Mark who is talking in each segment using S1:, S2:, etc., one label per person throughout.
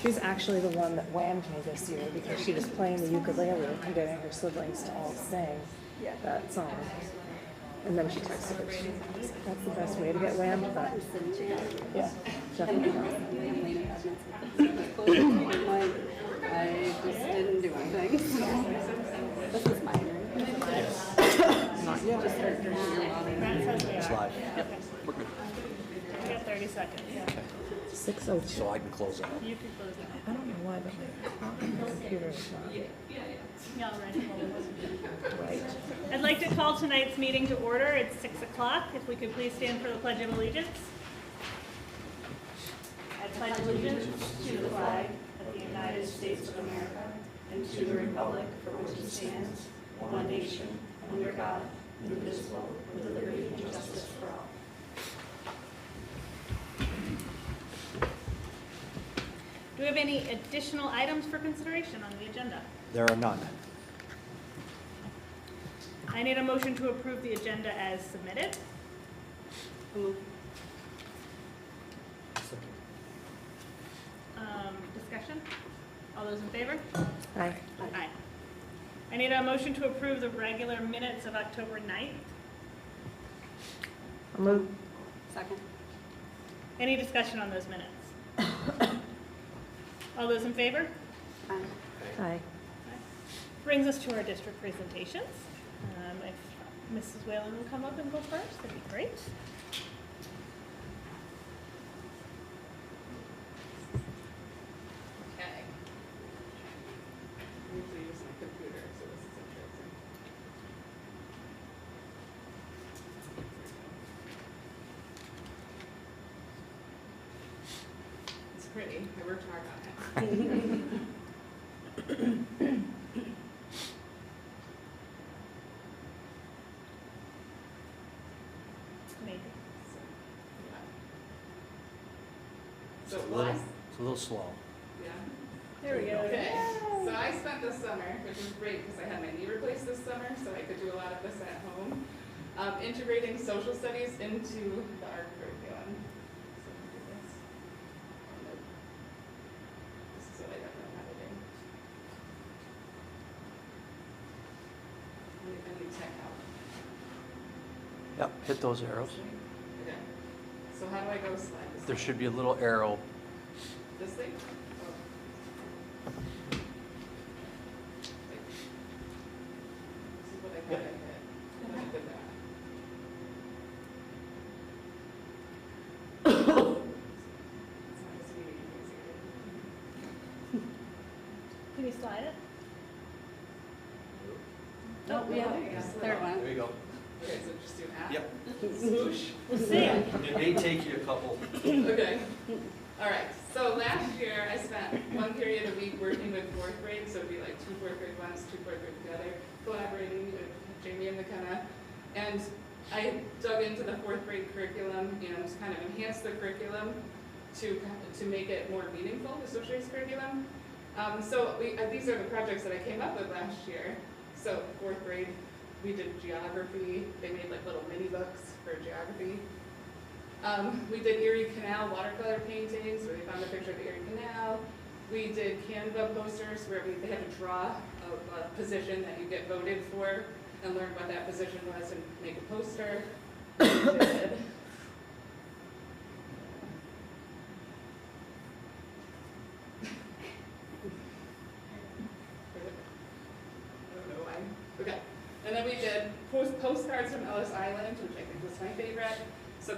S1: She's actually the one that whammed me this year because she was playing the ukulele and getting her siblings to all sing that song. And then she texted her. That's the best way to get whammed, but yeah, definitely not.
S2: I just didn't do anything. This is mine.
S3: Not yet.
S2: Just start drinking your water.
S3: It's live. Yep, we're good.
S4: You got 30 seconds.
S1: 6:02.
S3: So I can close out.
S4: You can close it.
S1: I don't know why, but my computer is not
S4: Y'all ready?
S1: right.
S4: I'd like to call tonight's meeting to order. It's 6 o'clock. If we could please stand for the Pledge of Allegiance. I pledge allegiance to the flag of the United States of America and to the republic for which it stands, one nation, under God, indivisible, with liberty and justice for all. Do we have any additional items for consideration on the agenda?
S3: There are none.
S4: I need a motion to approve the agenda as submitted. Discussion? All those in favor?
S1: Aye.
S4: Aye. I need a motion to approve the regular minutes of October 9th.
S1: I'll move.
S2: Second.
S4: Any discussion on those minutes? All those in favor?
S2: Aye.
S1: Aye.
S4: Brings us to our district presentations. If Mrs. Whalen will come up and go first, that'd be great.
S5: Okay. I usually use my computer, so this is interesting. It's pretty. I worked hard on it.
S4: Maybe.
S5: So,
S3: It's a
S5: well,
S3: little, it's a little slow.
S5: yeah.
S4: There we go.
S5: Okay, so I spent this summer, which was great because I had my knee replaced this summer, so I could do a lot of this at home, integrating social studies into the art curriculum. So I'll do this. This is what I got from editing. I need tech help.
S3: Yep, hit those arrows.
S5: Okay. So how do I go slide this?
S3: There should be a little arrow.
S5: This thing? Oh. This is what I thought I hit. And then I did that. It's not as easy as
S4: Can you slide it?
S2: Oh, yeah. Third one.
S3: There you go.
S5: Okay, so just do half?
S3: Yep.
S5: Swoosh?
S4: We'll see.
S3: It may take you a couple.
S5: Okay. All right. So last year I spent one period a week working with fourth grade, so it'd be like 2 fourth grade ones, 2 fourth grade together, collaborating with Jamie and McKenna. And I dug into the fourth grade curriculum and kind of enhanced the curriculum to make it more meaningful, the social studies curriculum. These are the projects that I came up with last year. So fourth grade, we did geography. They made like little mini books for geography. We did Erie Canal watercolor paintings where they found a picture of the Erie Canal. We did Canva posters where they had to draw a position that you get voted for and learn what that position was and make a poster. We did I don't know why. Okay. And then we did postcards from Ellis Island, which I think was my favorite. So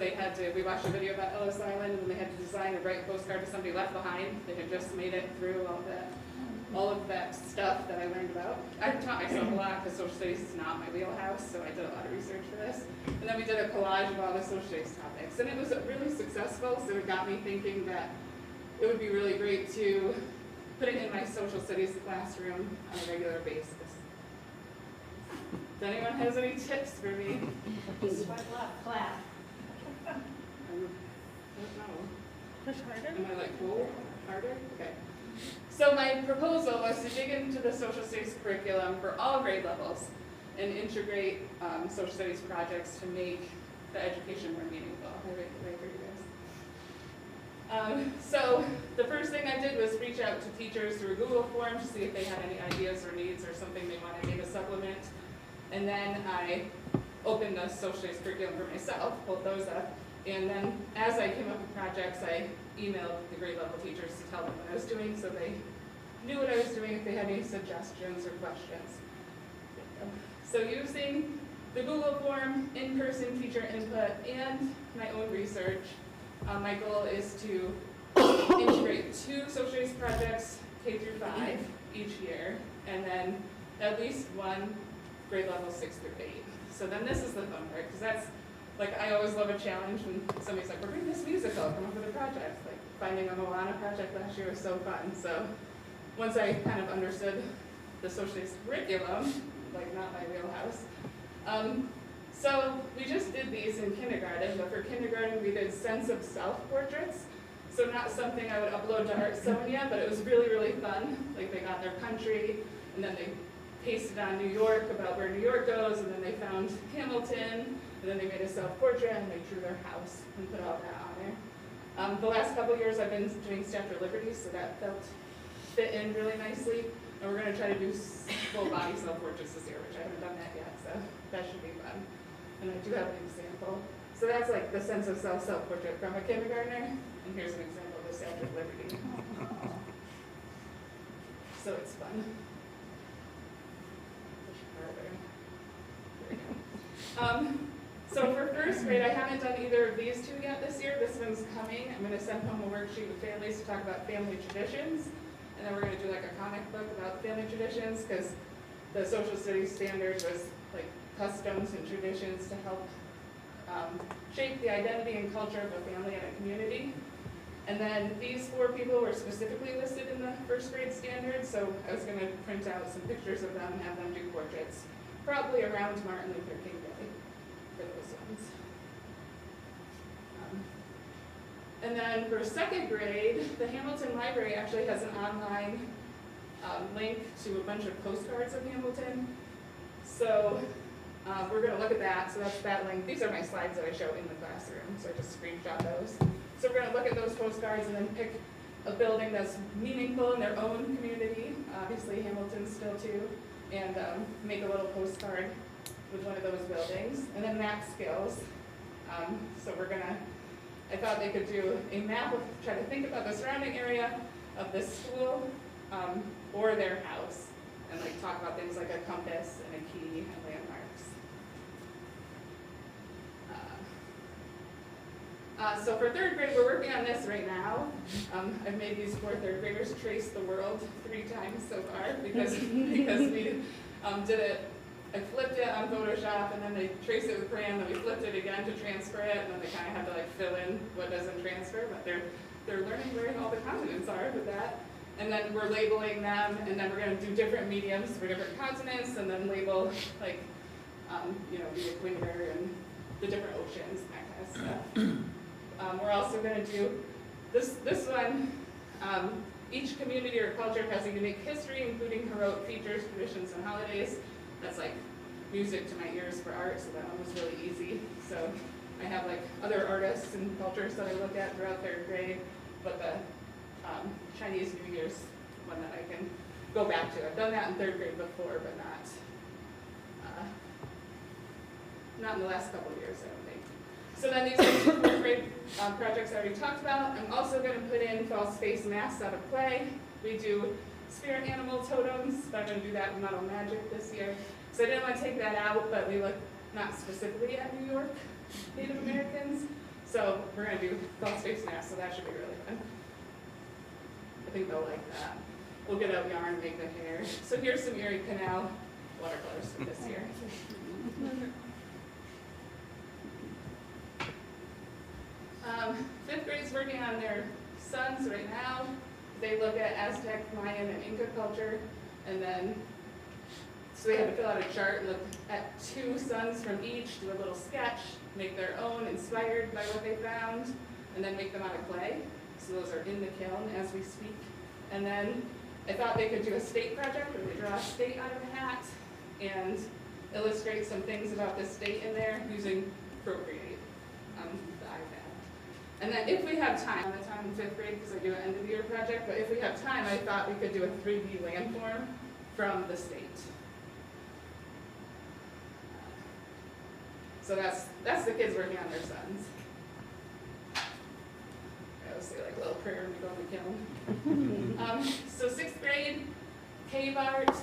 S5: we watched a video about Ellis Island, and then they had to design and write a postcard to somebody left behind. They had just made it through all of that stuff that I learned about. I taught myself a lot because social studies is not my wheelhouse, so I did a lot of research for this. And then we did a collage of all the social studies topics. And it was really successful, so it got me thinking that it would be really great to put it in my social studies classroom on a regular basis. If anyone has any tips for me?
S4: Swipe left. Clap.
S5: I don't know.
S4: Push harder.
S5: Am I like cool? Harder? Okay. So my proposal was to dig into the social studies curriculum for all grade levels and integrate social studies projects to make the education more meaningful. Right for you So the first thing I did was reach out to teachers through a Google form to see if they had any ideas or needs or something they wanted me to supplement. And then I opened the social studies curriculum for myself, pulled those up. And then as I came up with projects, I emailed the grade level teachers to tell them what I was doing so they knew what I was doing if they had any suggestions or questions. So using the Google form, in-person teacher input, and my own research, my goal is to integrate 2 social studies projects, K through 5, each year, and then at least 1 grade level 6 through 8. So then this is the fun part, because that's, like, I always love a challenge when somebody's like, we're doing this musical, come up with a project. Like, finding a Moana project last year was so fun. So once I kind of understood the social studies curriculum, like not my wheelhouse, so we just did these in kindergarten, but for kindergarten we did sense of self portraits. So not something I would upload to Artsonia, but it was really, really fun. Like they got their country, and then they pasted on New York about where New York goes, and then they found Hamilton, and then they made a self-portrait, and they drew their house and put all that on there. The last couple of years I've been doing Statue of Liberty, so that fit in really nicely. And we're going to try to do full body self-portraits this year, which I haven't done that yet, so that should be fun. And I do have an example. So that's like the sense of self-portrait from a kindergartner, and here's an example of the Statue of Liberty. So it's fun. So for first grade, I haven't done either of these 2 yet this year. This one's coming. I'm going to send home a worksheet with families to talk about family traditions. And then we're going to do like a comic book about family traditions, because the social studies standard was like customs and traditions to help shape the identity and culture of a family and a community. And then these 4 people were specifically listed in the first grade standard, so I was going to print out some pictures of them and have them do portraits, probably around Martin Luther King Day for those ones. And then for second grade, the Hamilton Library actually has an online link to a bunch of postcards of Hamilton. So we're going to look at that. So that's that link. These are my slides that I show in the classroom, so I just screenshot those. So we're going to look at those postcards and then pick a building that's meaningful in their own community, obviously Hamilton still too, and make a little postcard with one of those buildings, and then map skills. So we're gonna, I thought they could do a map of, try to think about the surrounding area of the school or their house, and like talk about things like a compass and a key and landmarks. So for third grade, we're working on this right now. I've made these 4 third graders trace the world 3 times so far because we did it. I flipped it on Photoshop, and then they traced it with crayon, then we flipped it again to transfer it, and then they kind of had to like fill in what doesn't transfer, but they're learning where all the continents are with that. And then we're labeling them, and then we're going to do different mediums for different continents, and then label like, the equator and the different oceans and that kind of stuff. We're also going to do this one. Each community or culture has a unique history, including heroic features, traditions, and holidays. That's like music to my ears for art, so that one was really easy. So I have like other artists and cultures that I look at throughout third grade, but the Chinese New Year's one that I can go back to. I've done that in third grade before, but not in the last couple of years, I don't think. So then these are 2 fourth grade projects I already talked about. I'm also going to put in false face masks out of clay. We do spirit animal totems, but I'm going to do that with Model Magic this year. So I didn't want to take that out, but we look not specifically at New York Native Americans. So we're going to do false face masks, so that should be really fun. I think they'll like that. We'll get out yarn and make the hair. So here's some Erie Canal watercolors for this year. Fifth grade's working on their sons right now. They look at Aztec, Mayan, and Inca culture, and then, so they had to fill out a chart and look at 2 sons from each, do a little sketch, make their own, inspired by what they found, and then make them out of clay. So those are in the kiln as we speak. And then I thought they could do a state project where they draw a state out of a hat and illustrate some things about the state in there using Procreate, the iPad. And then if we have time, on the time in 5th grade, because I do an end of the year project, but if we have time, I thought we could do a 3D landform from the state. So that's the kids working on their sons. I always say like a little prayer when we go in the kiln. So 6th grade, cave art.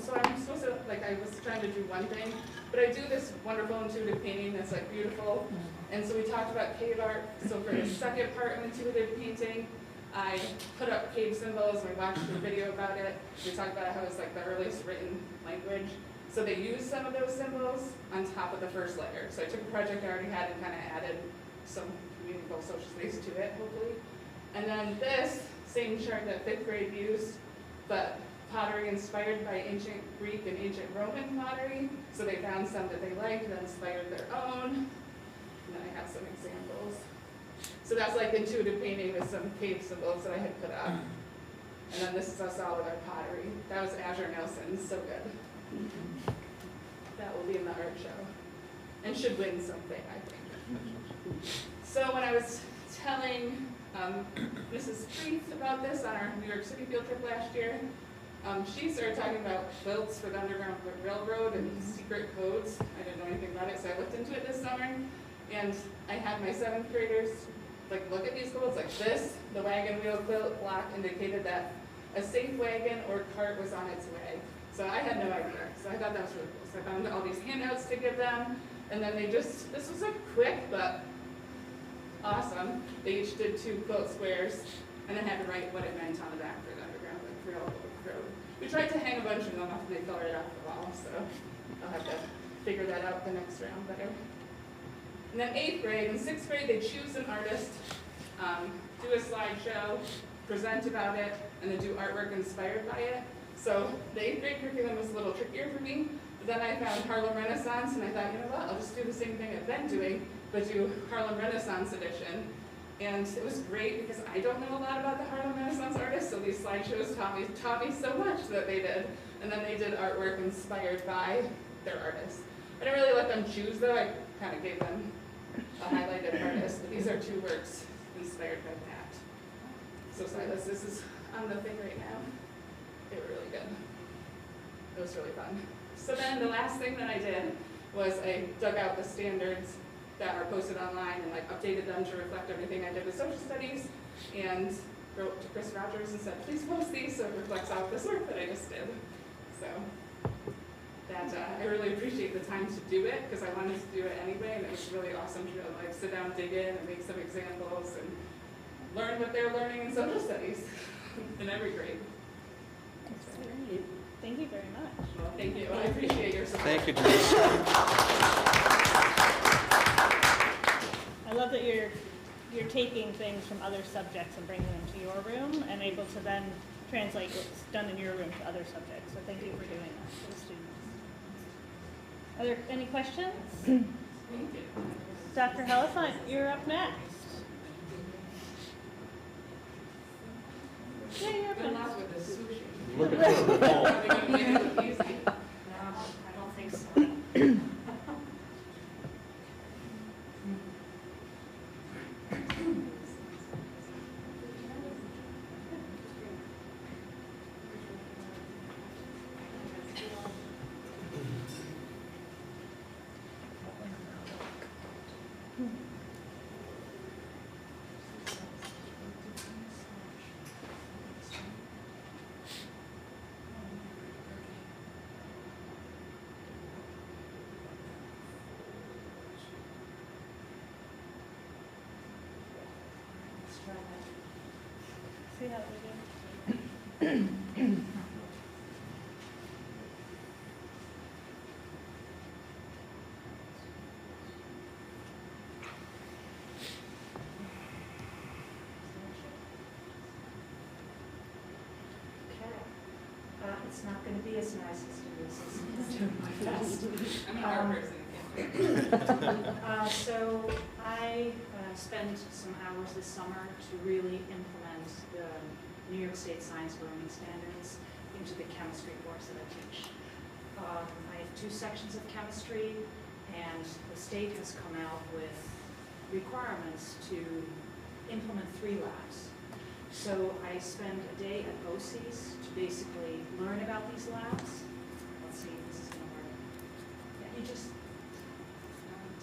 S5: So I'm supposed to, like I was trying to do one thing, but I do this wonderful intuitive painting that's like beautiful. And so we talked about cave art. So for the second part of intuitive painting, I put up cave symbols and we watched a video about it. We talked about how it's like the earliest written language. So they used some of those symbols on top of the first layer. So I took a project I already had and kind of added some meaningful social space to it, hopefully. And then this same chart that 5th grade used, but pottery inspired by ancient Greek and ancient Roman pottery. So they found some that they liked and inspired their own. And then I have some examples. So that's like intuitive painting with some cave symbols that I had put up. And then this is us all with our pottery. That was Azure Nelson, so good. That will be in the art show. And should win something, I think. So when I was telling Mrs. Treat about this on our New York City field trip last year, she started talking about quilts for the Underground Railroad and secret codes. I didn't know anything about it, so I looked into it this summer. And I had my 7th graders like look at these quilts like this. The wagon wheel quilt block indicated that a safe wagon or cart was on its way. So I had no idea. So I thought that was really cool. So I found all these handouts to give them. And then they just, this was a quick but awesome. They each did 2 quilt squares and then had to write what it meant on the back for the Underground Railroad. We tried to hang a bunch of them off and they fell right off the wall. So I'll have to figure that out the next round better. And then 8th grade and 6th grade, they choose an artist, do a slideshow, present about it, and then do artwork inspired by it. So the 8th grade curriculum was a little trickier for me, but then I found Harlem Renaissance, and I thought, you know what, I'll just do the same thing I've been doing, but do Harlem Renaissance edition. And it was great because I don't know a lot about the Harlem Renaissance artists, so these slideshows taught me so much that they did. And then they did artwork inspired by their artists. I didn't really let them choose though, I kind of gave them a highlighted artist, but these are 2 works inspired by that. So Silas, this is on the thing right now. They were really good. It was really fun. So then the last thing that I did was I dug out the standards that are posted online and like updated them to reflect everything I did with social studies and wrote to Chris Rogers and said, please post these so it reflects off this work that I just did. So that I really appreciate the time to do it because I wanted to do it anyway, and it was really awesome to like sit down, dig in, and make some examples and learn what they're learning in social studies in every grade.
S4: That's great. Thank you very much.
S5: Well, thank you. I appreciate your support.
S3: Thank you, Denise.
S4: I love that you're taking things from other subjects and bringing them to your room and able to then translate what's done in your room to other subjects. So thank you for doing that for the students. Are there any questions?
S5: Thank you.
S4: Dr. Helifant, you're up next. Yeah, you're up
S5: Good
S4: next.
S5: luck with the sushi.
S3: Look at the wall.
S5: Are they gonna make it look easy?
S6: I don't think so.
S4: See how we do.
S6: It's not going to be as nice as Denise's. I'm doing my best.
S5: I'm an art person.
S6: So I spent some hours this summer to really implement the New York State Science Learning Standards into the chemistry course that I teach. I have 2 sections of chemistry, and the state has come out with requirements to implement 3 labs. So I spent a day at BOCES to basically learn about these labs. Let's see if this is going to work. Yeah, you just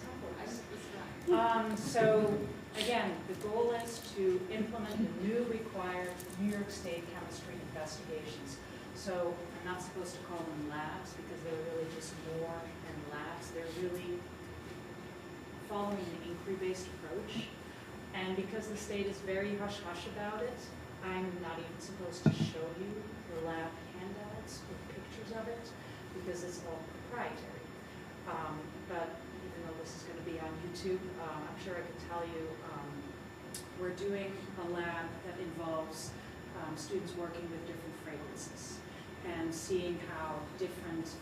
S6: tap it. So again, the goal is to implement the new required New York State chemistry investigations. So I'm not supposed to call them labs because they're really just more than labs. They're really following an inquiry-based approach. And because the state is very hush-hush about it, I'm not even supposed to show you the lab handouts with pictures of it because it's all proprietary. But even though this is going to be on YouTube, I'm sure I can tell you we're doing a lab that involves students working with different fragrances and seeing how different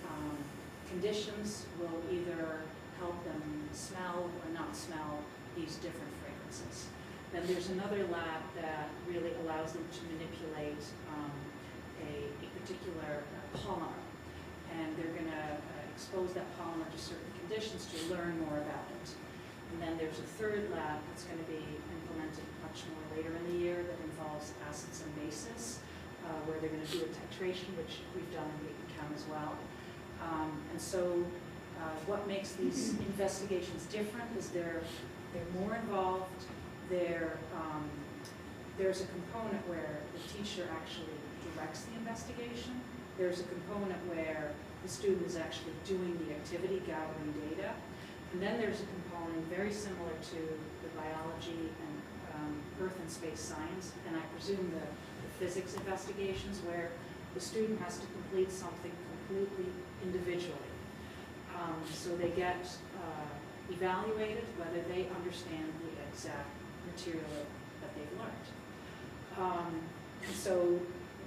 S6: conditions will either help them smell or not smell these different fragrances. Then there's another lab that really allows them to manipulate a particular polymer, and they're going to expose that polymer to certain conditions to learn more about it. And then there's a third lab that's going to be implemented much more later in the year that involves acids and bases, where they're going to do a titration, which we've done in Beacon County as well. And so what makes these investigations different is they're more involved. There's a component where the teacher actually directs the investigation. There's a component where the student is actually doing the activity, gathering data. And then there's a component very similar to the biology and earth and space science, and I presume the physics investigations, where the student has to complete something completely individually. So they get evaluated whether they understand the exact material that they've learned. And so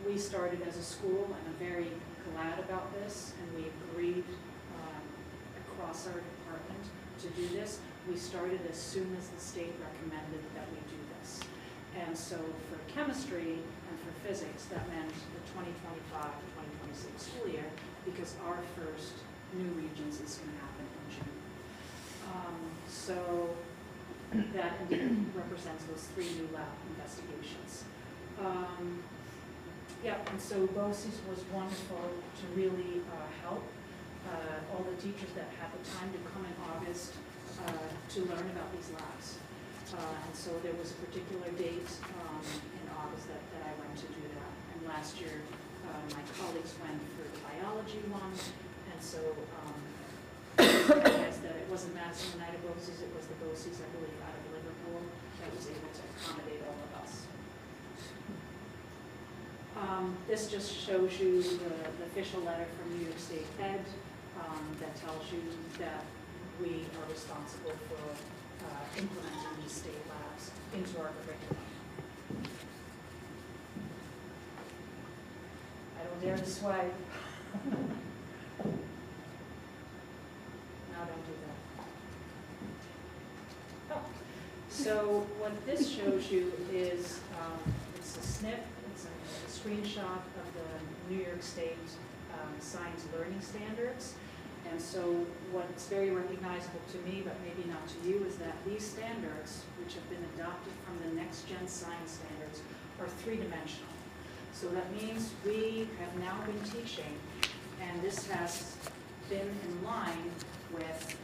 S6: we started as a school, and I'm very glad about this, and we agreed across our department to do this. We started as soon as the state recommended that we do this. And so for chemistry and for physics, that meant the 2025-2026 school year, because our first new regions is going to happen in June. So that indeed represents those 3 new lab investigations. Yeah, and so BOCES was wonderful to really help all the teachers that had the time to come in August to learn about these labs. And so there was a particular date in August that I went to do that. And last year, my colleagues went for the biology one. And so I realized that it wasn't Madison United BOCES, it was the BOCES, I believe, out of Liverpool that was able to accommodate all of us. This just shows you the official letter from New York State Ed that tells you that we are responsible for implementing these state labs into our curriculum. I don't dare to swipe. No, don't do that. Oh. So what this shows you is it's a snip, it's a screenshot of the New York State Science Learning Standards. And so what's very recognizable to me, but maybe not to you, is that these standards, which have been adopted from the Next Gen Science Standards, are 3-dimensional. So that means we have now been teaching, and this has been in line with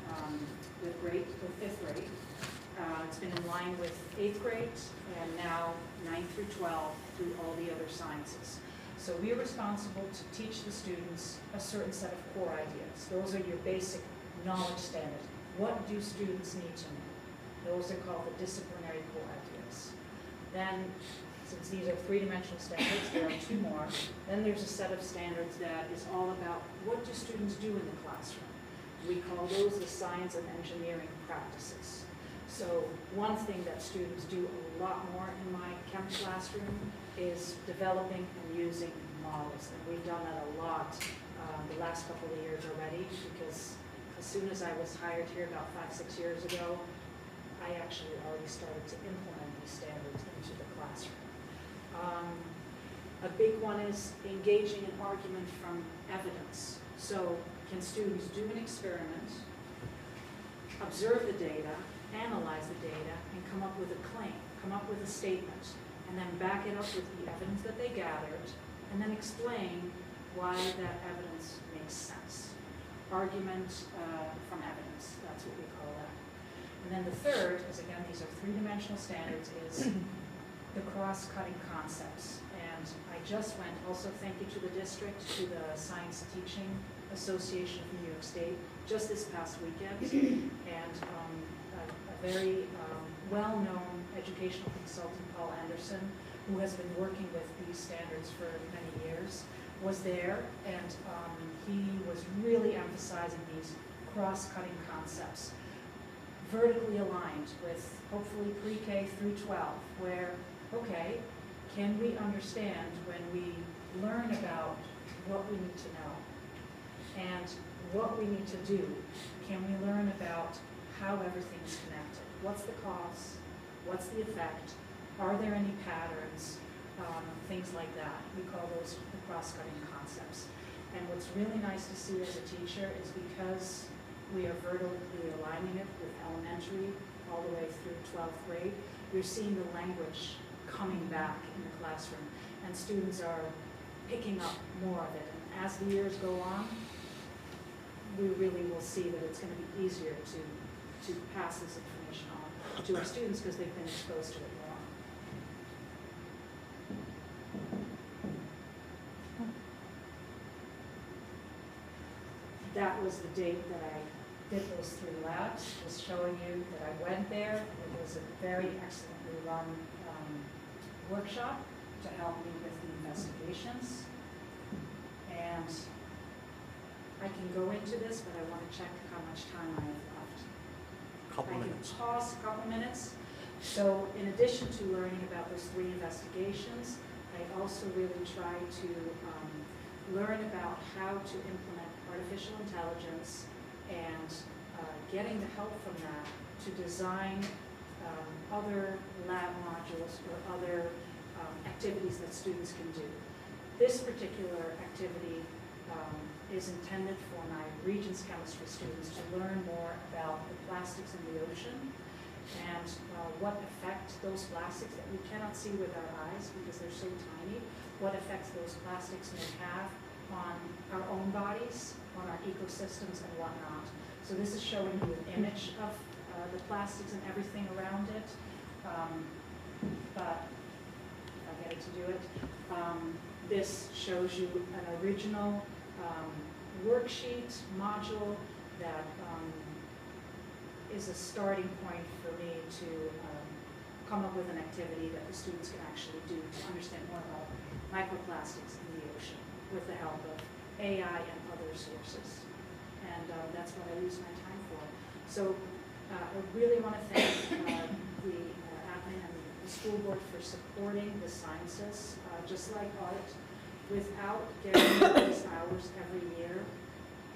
S6: fifth grade. It's been in line with 8th grade, and now 9th through 12 through all the other sciences. So we are responsible to teach the students a certain set of core ideas. Those are your basic knowledge standards. What do students need to know? Those are called the disciplinary core ideas. Then, since these are 3-dimensional standards, there are 2 more. Then there's a set of standards that is all about what do students do in the classroom. We call those the science and engineering practices. So one thing that students do a lot more in my chem classroom is developing and using models. And we've done that a lot the last couple of years already, because as soon as I was hired here about 5-6 years ago, I actually already started to implement these standards into the classroom. A big one is engaging in argument from evidence. So can students do an experiment, observe the data, analyze the data, and come up with a claim, come up with a statement, and then back it up with the evidence that they gathered, and then explain why that evidence makes sense. Argument from evidence, that's what we call that. And then the third is, again, these are three-dimensional standards, is the cross-cutting concepts. And I just went, also thank you to the district, to the Science Teaching Association of New York State, just this past weekend. And a very well-known educational consultant, Paul Anderson, who has been working with these standards for many years, was there, and he was really emphasizing these cross-cutting concepts, vertically aligned with hopefully pre-K through 12, where, okay, can we understand when we learn about what we need to know and what we need to do? Can we learn about how everything's connected? What's the cause? What's the effect? Are there any patterns? Things like that. We call those the cross-cutting concepts. And what's really nice to see as a teacher is because we are vertically aligning it with elementary all the way through 12th grade, you're seeing the language coming back in the classroom, and students are picking up more of it. And as the years go on, we really will see that it's going to be easier to pass this information on to our students because they've been exposed to it more. That was the date that I did those 3 labs, just showing you that I went there. It was a very excellently run workshop to help me with the investigations. And I can go into this, but I want to check how much time I have left.
S3: Couple minutes.
S6: I can pause a couple minutes. So in addition to learning about those 3 investigations, I also really try to learn about how to implement artificial intelligence and getting the help from that to design other lab modules or other activities that students can do. This particular activity is intended for my Regents chemistry students to learn more about the plastics in the ocean and what effect those plastics that we cannot see with our eyes because they're so tiny, what effects those plastics may have on our own bodies, on our ecosystems and whatnot. So this is showing you an image of the plastics and everything around it. But if I get it to do it, this shows you an original worksheet module that is a starting point for me to come up with an activity that the students can actually do to understand more about microplastics in the ocean with the help of AI and other sources. And that's what I use my time for. So I really want to thank the admin and the school board for supporting the sciences, just like art. Without getting these hours every year,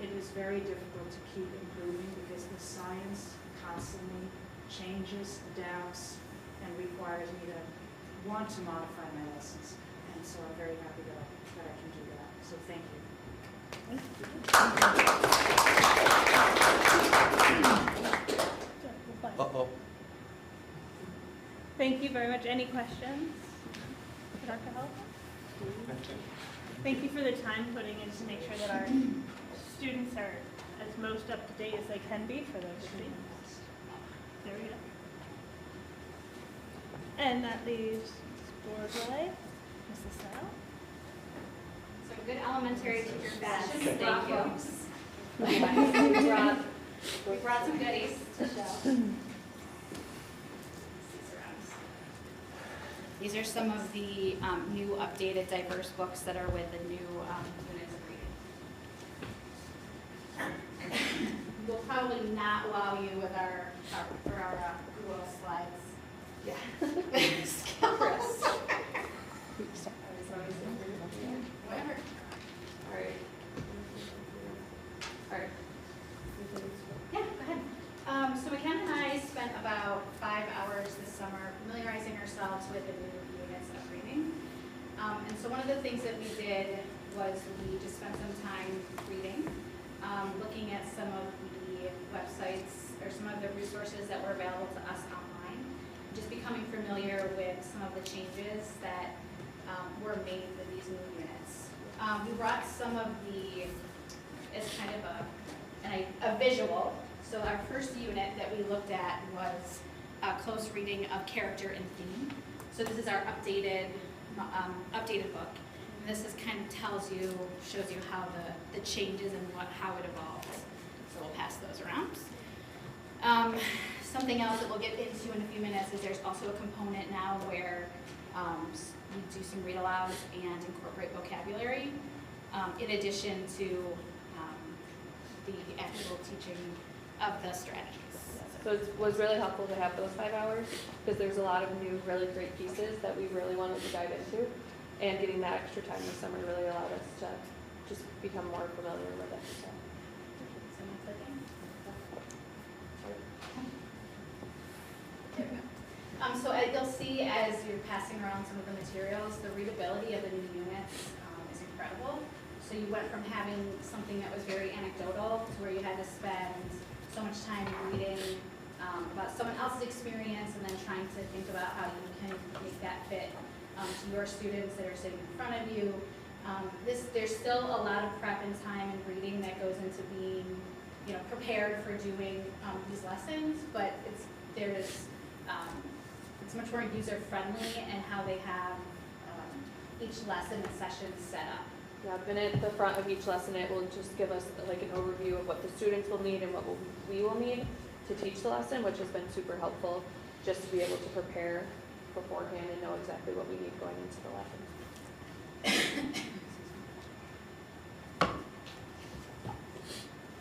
S6: it is very difficult to keep improving because the science constantly changes, adapts, and requires me to want to modify my lessons. And so I'm very happy that I can do that. So thank you.
S3: Uh-oh.
S4: Thank you very much. Any questions for Dr. Help? Thank you for the time putting in to make sure that our students are as most up to date as they can be for those students. There we go. And that leaves board relay, Mrs. Snell.
S7: So good elementary teacher fashion, thank you. We brought some goodies to show. These are some of the new updated diverse books that are with the new units of reading. We'll probably not wow you with our Google slides. Yeah. Scalpers. Whatever. All right. Yeah, go ahead. So McKenna and I spent about 5 hours this summer familiarizing ourselves with the new units of reading. And so one of the things that we did was we just spent some time reading, looking at some of the websites or some of the resources that were available to us online, just becoming familiar with some of the changes that were made for these new units. We brought some of the, as kind of a visual. So our first unit that we looked at was a close reading of character and theme. So this is our updated book. And this is kind of shows you how the changes and how it evolves. So we'll pass those around. Something else that we'll get into in a few minutes is there's also a component now where we do some read alouds and incorporate vocabulary in addition to the actual teaching of the strategies.
S8: So it was really helpful to have those 5 hours because there's a lot of new, really great pieces that we really wanted to dive into. And getting that extra time this summer really allowed us to just become more familiar with it. So.
S7: So you'll see as you're passing around some of the materials, the readability of the new units is incredible. So you went from having something that was very anecdotal to where you had to spend so much time reading about someone else's experience and then trying to think about how you can make that fit to your students that are sitting in front of you. There's still a lot of prep and time and reading that goes into being, prepared for doing these lessons, but it's much more user-friendly and how they have each lesson and session set up.
S8: Yeah, and at the front of each lesson, it will just give us like an overview of what the students will need and what we will need to teach the lesson, which has been super helpful just to be able to prepare beforehand and know exactly what we need going into the lesson.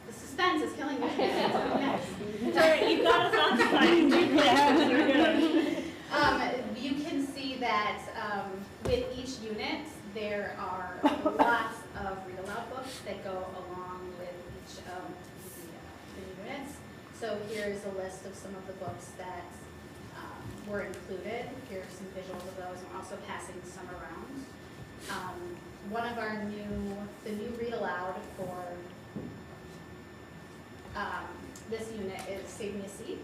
S7: The suspense is killing me.
S4: It's all right, you got us on time. You're good.
S7: You can see that with each unit, there are lots of read aloud books that go along with each of the units. So here's a list of some of the books that were included. Here are some visuals of those. I'm also passing some around. One of our the new read aloud for this unit is Save Me a Seat,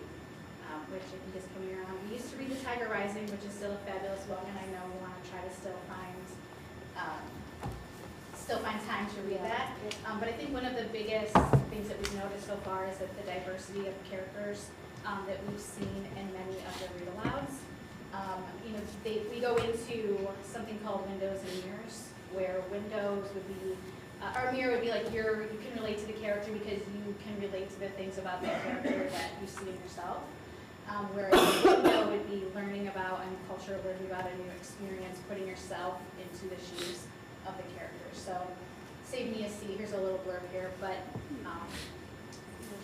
S7: which I think is coming around. We used to read The Tiger Rising, which is still a fabulous book, and I know we want to try to still find time to read that. But I think one of the biggest things that we've noticed so far is that the diversity of characters that we've seen in many of the read alouds. We go into something called windows and mirrors, where windows would be, our mirror would be like you can relate to the character because you can relate to the things about that character that you see in yourself. Whereas a window would be learning about and culture, learning about a new experience, putting yourself into the shoes of the character. So Save Me a Seat, here's a little blurb here, but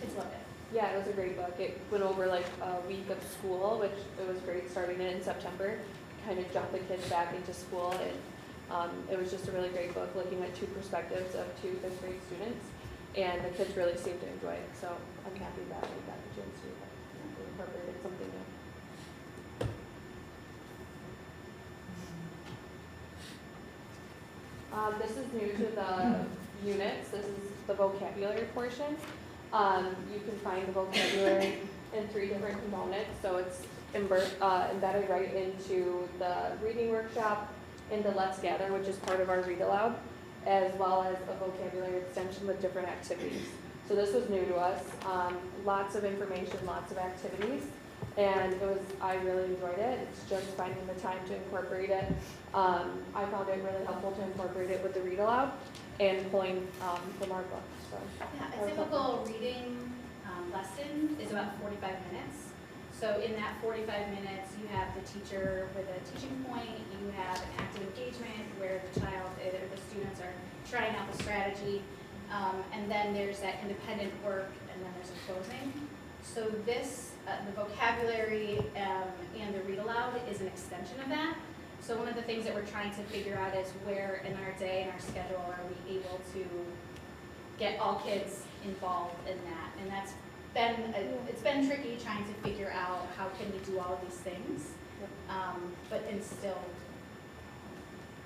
S7: kids loved it.
S8: Yeah, it was a great book. It went over like a week of school, which it was great starting it in September, kind of jumped the kids back into school. And it was just a really great book looking at two perspectives of two fifth grade students. And the kids really seemed to enjoy it. So I'm happy that we got the chance to incorporate something new. This is new to the units. This is the vocabulary portion. You can find the vocabulary in 3 different components. So it's embedded right into the reading workshop, into Let's Gather, which is part of our read aloud, as well as a vocabulary extension with different activities. So this was new to us. Lots of information, lots of activities, and I really enjoyed it. It's just finding the time to incorporate it. I found it really helpful to incorporate it with the read aloud and pulling from our book. So
S7: Yeah, a typical reading lesson is about 45 minutes. So in that 45 minutes, you have the teacher with a teaching point, you have an active engagement where the the students are trying out the strategy, and then there's that independent work, and then there's a closing. So this, the vocabulary and the read aloud is an extension of that. So one of the things that we're trying to figure out is where in our day and our schedule are we able to get all kids involved in that, and that's it's been tricky trying to figure out how can we do all of these things, but and still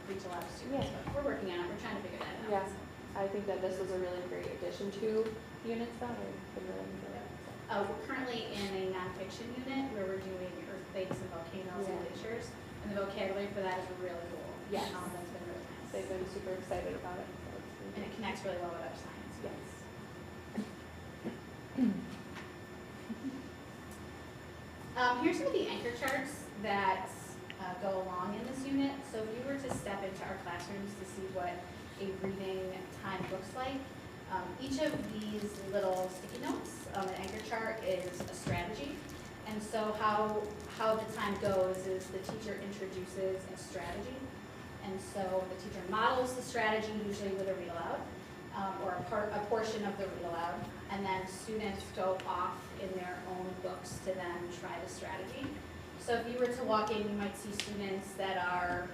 S7: reach a lot of students.
S8: Yeah.
S7: But we're working on it. We're trying to figure that out.
S8: yeah, I think that this was a really great addition to units. I've been really enjoying it. So.
S7: We're currently in a nonfiction unit where we're doing earthquakes and volcanoes and
S8: Yeah.
S7: glaciers, and the vocabulary for that is really cool.
S8: Yes.
S7: That's been really nice.
S8: They've been super excited about it. So it's been
S7: And it connects really well with our science.
S8: Yes.
S7: Here's some of the anchor charts that go along in this unit. So if you were to step into our classrooms to see what a reading time looks like, each of these little sticky notes on the anchor chart is a strategy. And so how the time goes is the teacher introduces a strategy. And so the teacher models the strategy, usually with a read aloud, or a portion of the read aloud, and then students go off in their own books to then try the strategy. So if you were to walk in, you might see students that are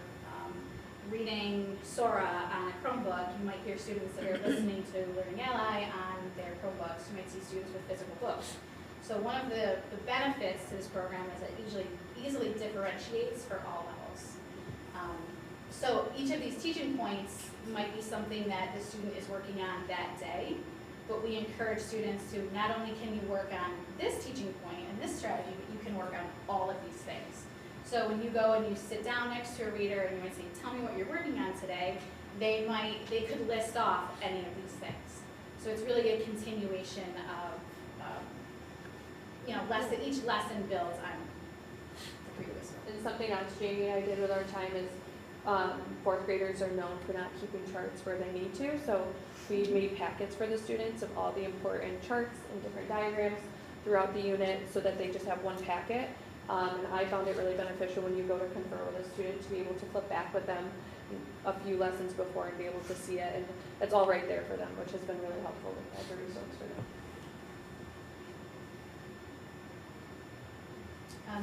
S7: reading Sora on a Chromebook. You might hear students that are listening to Learning Ally on their Chromebooks. You might see students with physical books. So one of the benefits to this program is it usually easily differentiates for all levels. So each of these teaching points might be something that the student is working on that day, but we encourage students to not only can you work on this teaching point and this strategy, but you can work on all of these things. So when you go and you sit down next to a reader and you might say, tell me what you're working on today, they could list off any of these things. So it's really a continuation of, each lesson builds on the previous one.
S8: And something else Jamie and I did with our time is fourth graders are known for not keeping charts where they need to. So we made packets for the students of all the important charts and different diagrams throughout the unit so that they just have one packet. And I found it really beneficial when you go to confer with a student to be able to flip back with them a few lessons before and be able to see it. And it's all right there for them, which has been really helpful as a resource for them.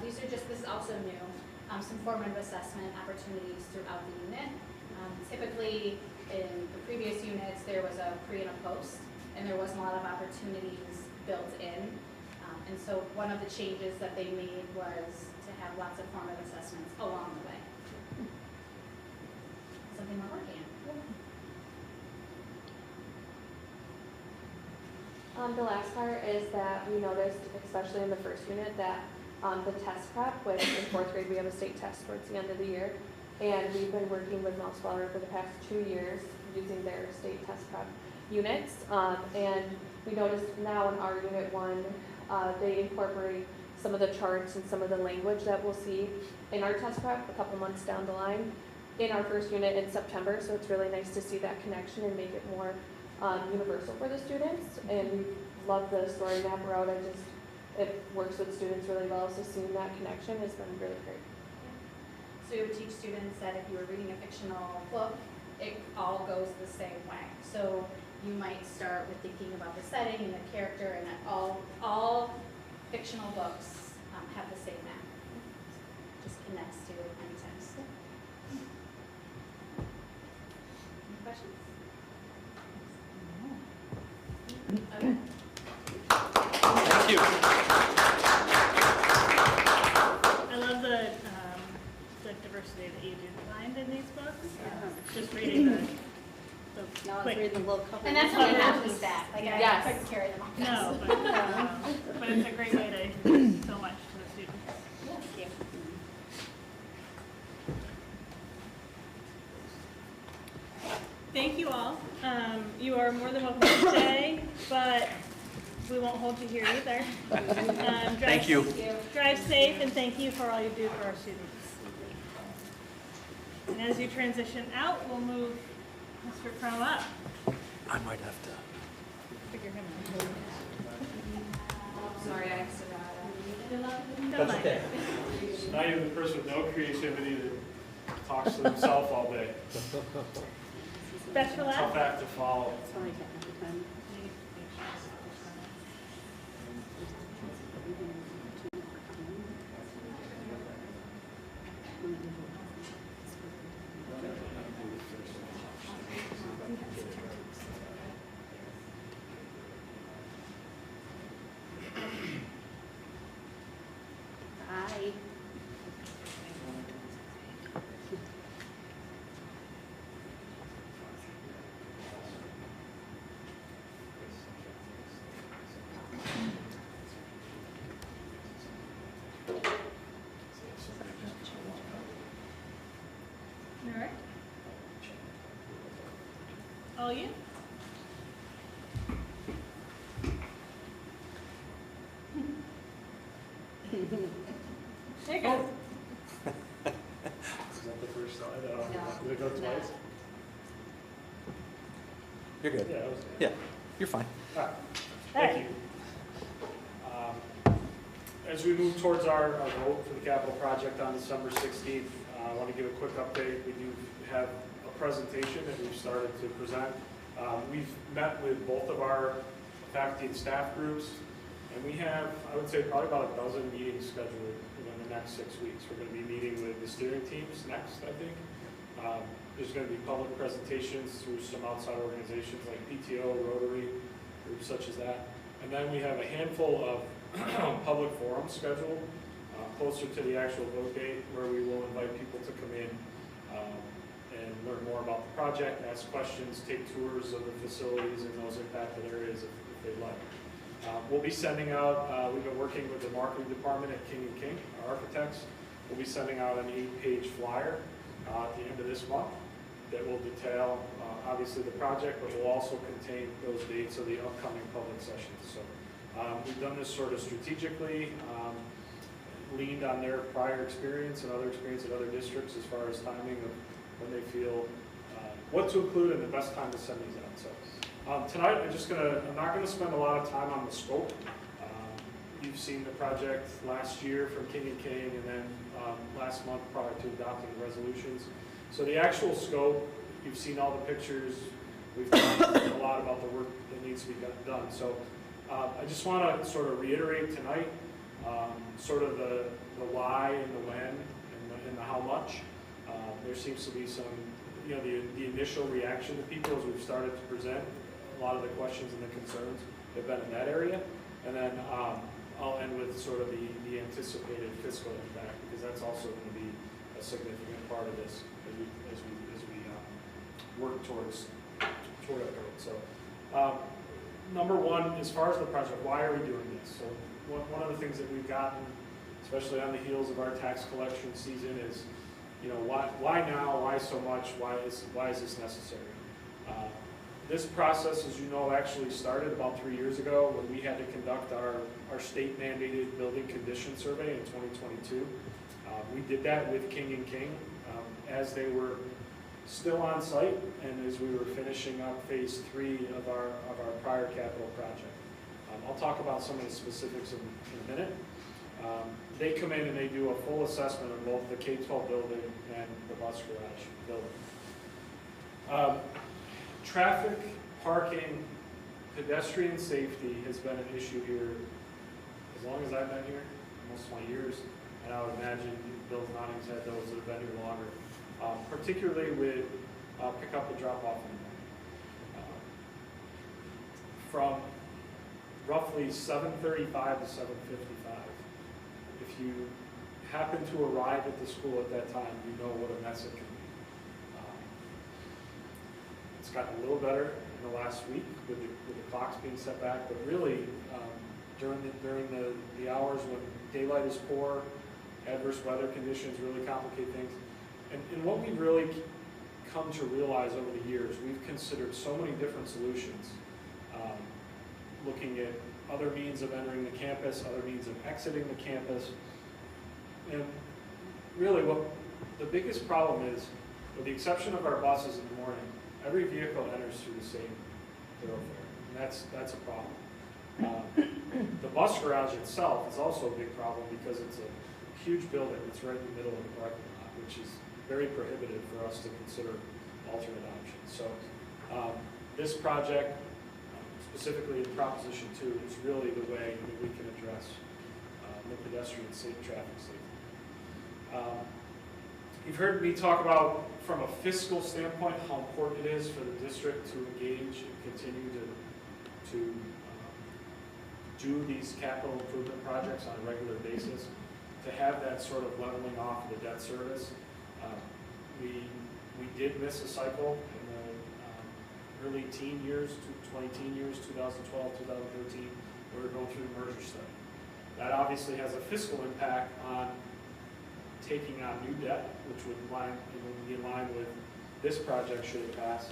S7: This is also new, some formative assessment opportunities throughout the unit. Typically, in the previous units, there was a pre and a post, and there wasn't a lot of opportunities built in. And so one of the changes that they made was to have lots of formative assessments along the way. Something we're working on.
S8: The last part is that we noticed, especially in the first unit, that the test prep, which in fourth grade we have a state test towards the end of the year, and we've been working with Mouseflower for the past 2 years using their state test prep units, and we noticed now in our unit 1, they incorporate some of the charts and some of the language that we'll see in our test prep a couple months down the line in our first unit in September, so it's really nice to see that connection and make it more universal for the students, and we love the story map route. It works with students really well, so seeing that connection has been really great.
S7: So we would teach students that if you were reading a fictional book, it all goes the same way. So you might start with thinking about the setting and the character, and that all fictional books have the same map. Just connects to any text. Any questions? Okay.
S3: Thank you.
S4: I love the diversity that you do find in these books. Just reading the
S2: Now let's
S4: quick.
S2: read the little cover.
S7: And that's only half the stack. Like
S8: Yes.
S7: I couldn't carry them all.
S4: No, but it's a great way to do so much to the students.
S7: Thank you.
S4: Thank you all. You are more than welcome to stay, but we won't hold you here either.
S3: Thank you.
S4: Drive safe, and thank you for all you do for our students. And as you transition out, we'll move Mr. Crum up.
S3: I might have to.
S4: Figure him out.
S8: Sorry, I forgot.
S4: Don't mind.
S9: Not even the person with no creativity that talks to himself all day.
S4: Best for
S9: Tough
S4: last.
S9: act to follow.
S2: It's only technical time. Bye.
S4: All you. There you go.
S9: Is that the first slide?
S2: No.
S9: Did it go twice?
S3: You're good.
S9: Yeah, that was.
S3: Yeah, you're fine.
S9: All right. Thank you. As we move towards our vote for the capital project on December 16th, I want to give a quick update. We do have a presentation that we've started to present. We've met with both of our faculty and staff groups, and we have, I would say, probably about a dozen meetings scheduled within the next 6 weeks. We're going to be meeting with the steering teams next, I think. There's going to be public presentations through some outside organizations like PTO, Rotary, groups such as that. And then we have a handful of public forums scheduled closer to the actual vote date, where we will invite people to come in and learn more about the project, ask questions, take tours of the facilities in those impacted areas if they'd like. We'll be sending out, we've been working with the marketing department at King & King, our architects. We'll be sending out an 8-page flyer at the end of this month that will detail obviously the project, but will also contain those dates of the upcoming public sessions. So we've done this sort of strategically, leaned on their prior experience and other experience at other districts as far as timing of when they feel what to include and the best time to send these out. So tonight I'm not gonna spend a lot of time on the scope. You've seen the project last year from King & King, and then last month prior to adopting the resolutions. So the actual scope, you've seen all the pictures. We've talked a lot about the work that needs to be done. So I just want to sort of reiterate tonight sort of the why and the when and the how much. There seems to be some, the initial reaction to people as we've started to present. A lot of the questions and the concerns have been in that area. And then I'll end with sort of the anticipated fiscal impact, because that's also going to be a significant part of this as we work toward our goal. So number one, as far as the project, why are we doing this? So one of the things that we've gotten, especially on the heels of our tax collection season, is why now? Why so much? Why is this necessary? This process, as you know, actually started about 3 years ago when we had to conduct our state mandated building condition survey in 2022. We did that with King & King as they were still on site and as we were finishing up phase 3 of our prior capital project. I'll talk about some of the specifics in a minute. They come in and they do a full assessment of both the K-12 building and the bus garage building. Traffic, parking, pedestrian safety has been an issue here as long as I've been here, most of my years, and I would imagine Bill Notting's had those that have been here longer, particularly with pick up and drop off in the morning. From roughly 7:35 to 7:55, if you happen to arrive at the school at that time, you know what a mess it can be. It's gotten a little better in the last week with the clocks being set back, but really during the hours when daylight is poor, adverse weather conditions really complicate things. And what we've really come to realize over the years, we've considered so many different solutions, looking at other means of entering the campus, other means of exiting the campus. And really what the biggest problem is, with the exception of our buses in the morning, every vehicle enters through the same thoroughfare, and that's a problem. The bus garage itself is also a big problem because it's a huge building that's right in the middle of the parking lot, which is very prohibitive for us to consider alternate options. So this project, specifically in Proposition 2, is really the way that we can address the pedestrian traffic safety. You've heard me talk about, from a fiscal standpoint, how important it is for the district to engage and continue to do these capital improvement projects on a regular basis, to have that sort of leveling off of the debt service. We did miss a cycle in the early teen years, 2010 years, 2012, 2013. We were going through the merger study. That obviously has a fiscal impact on taking on new debt, which would be in line with this project should it pass.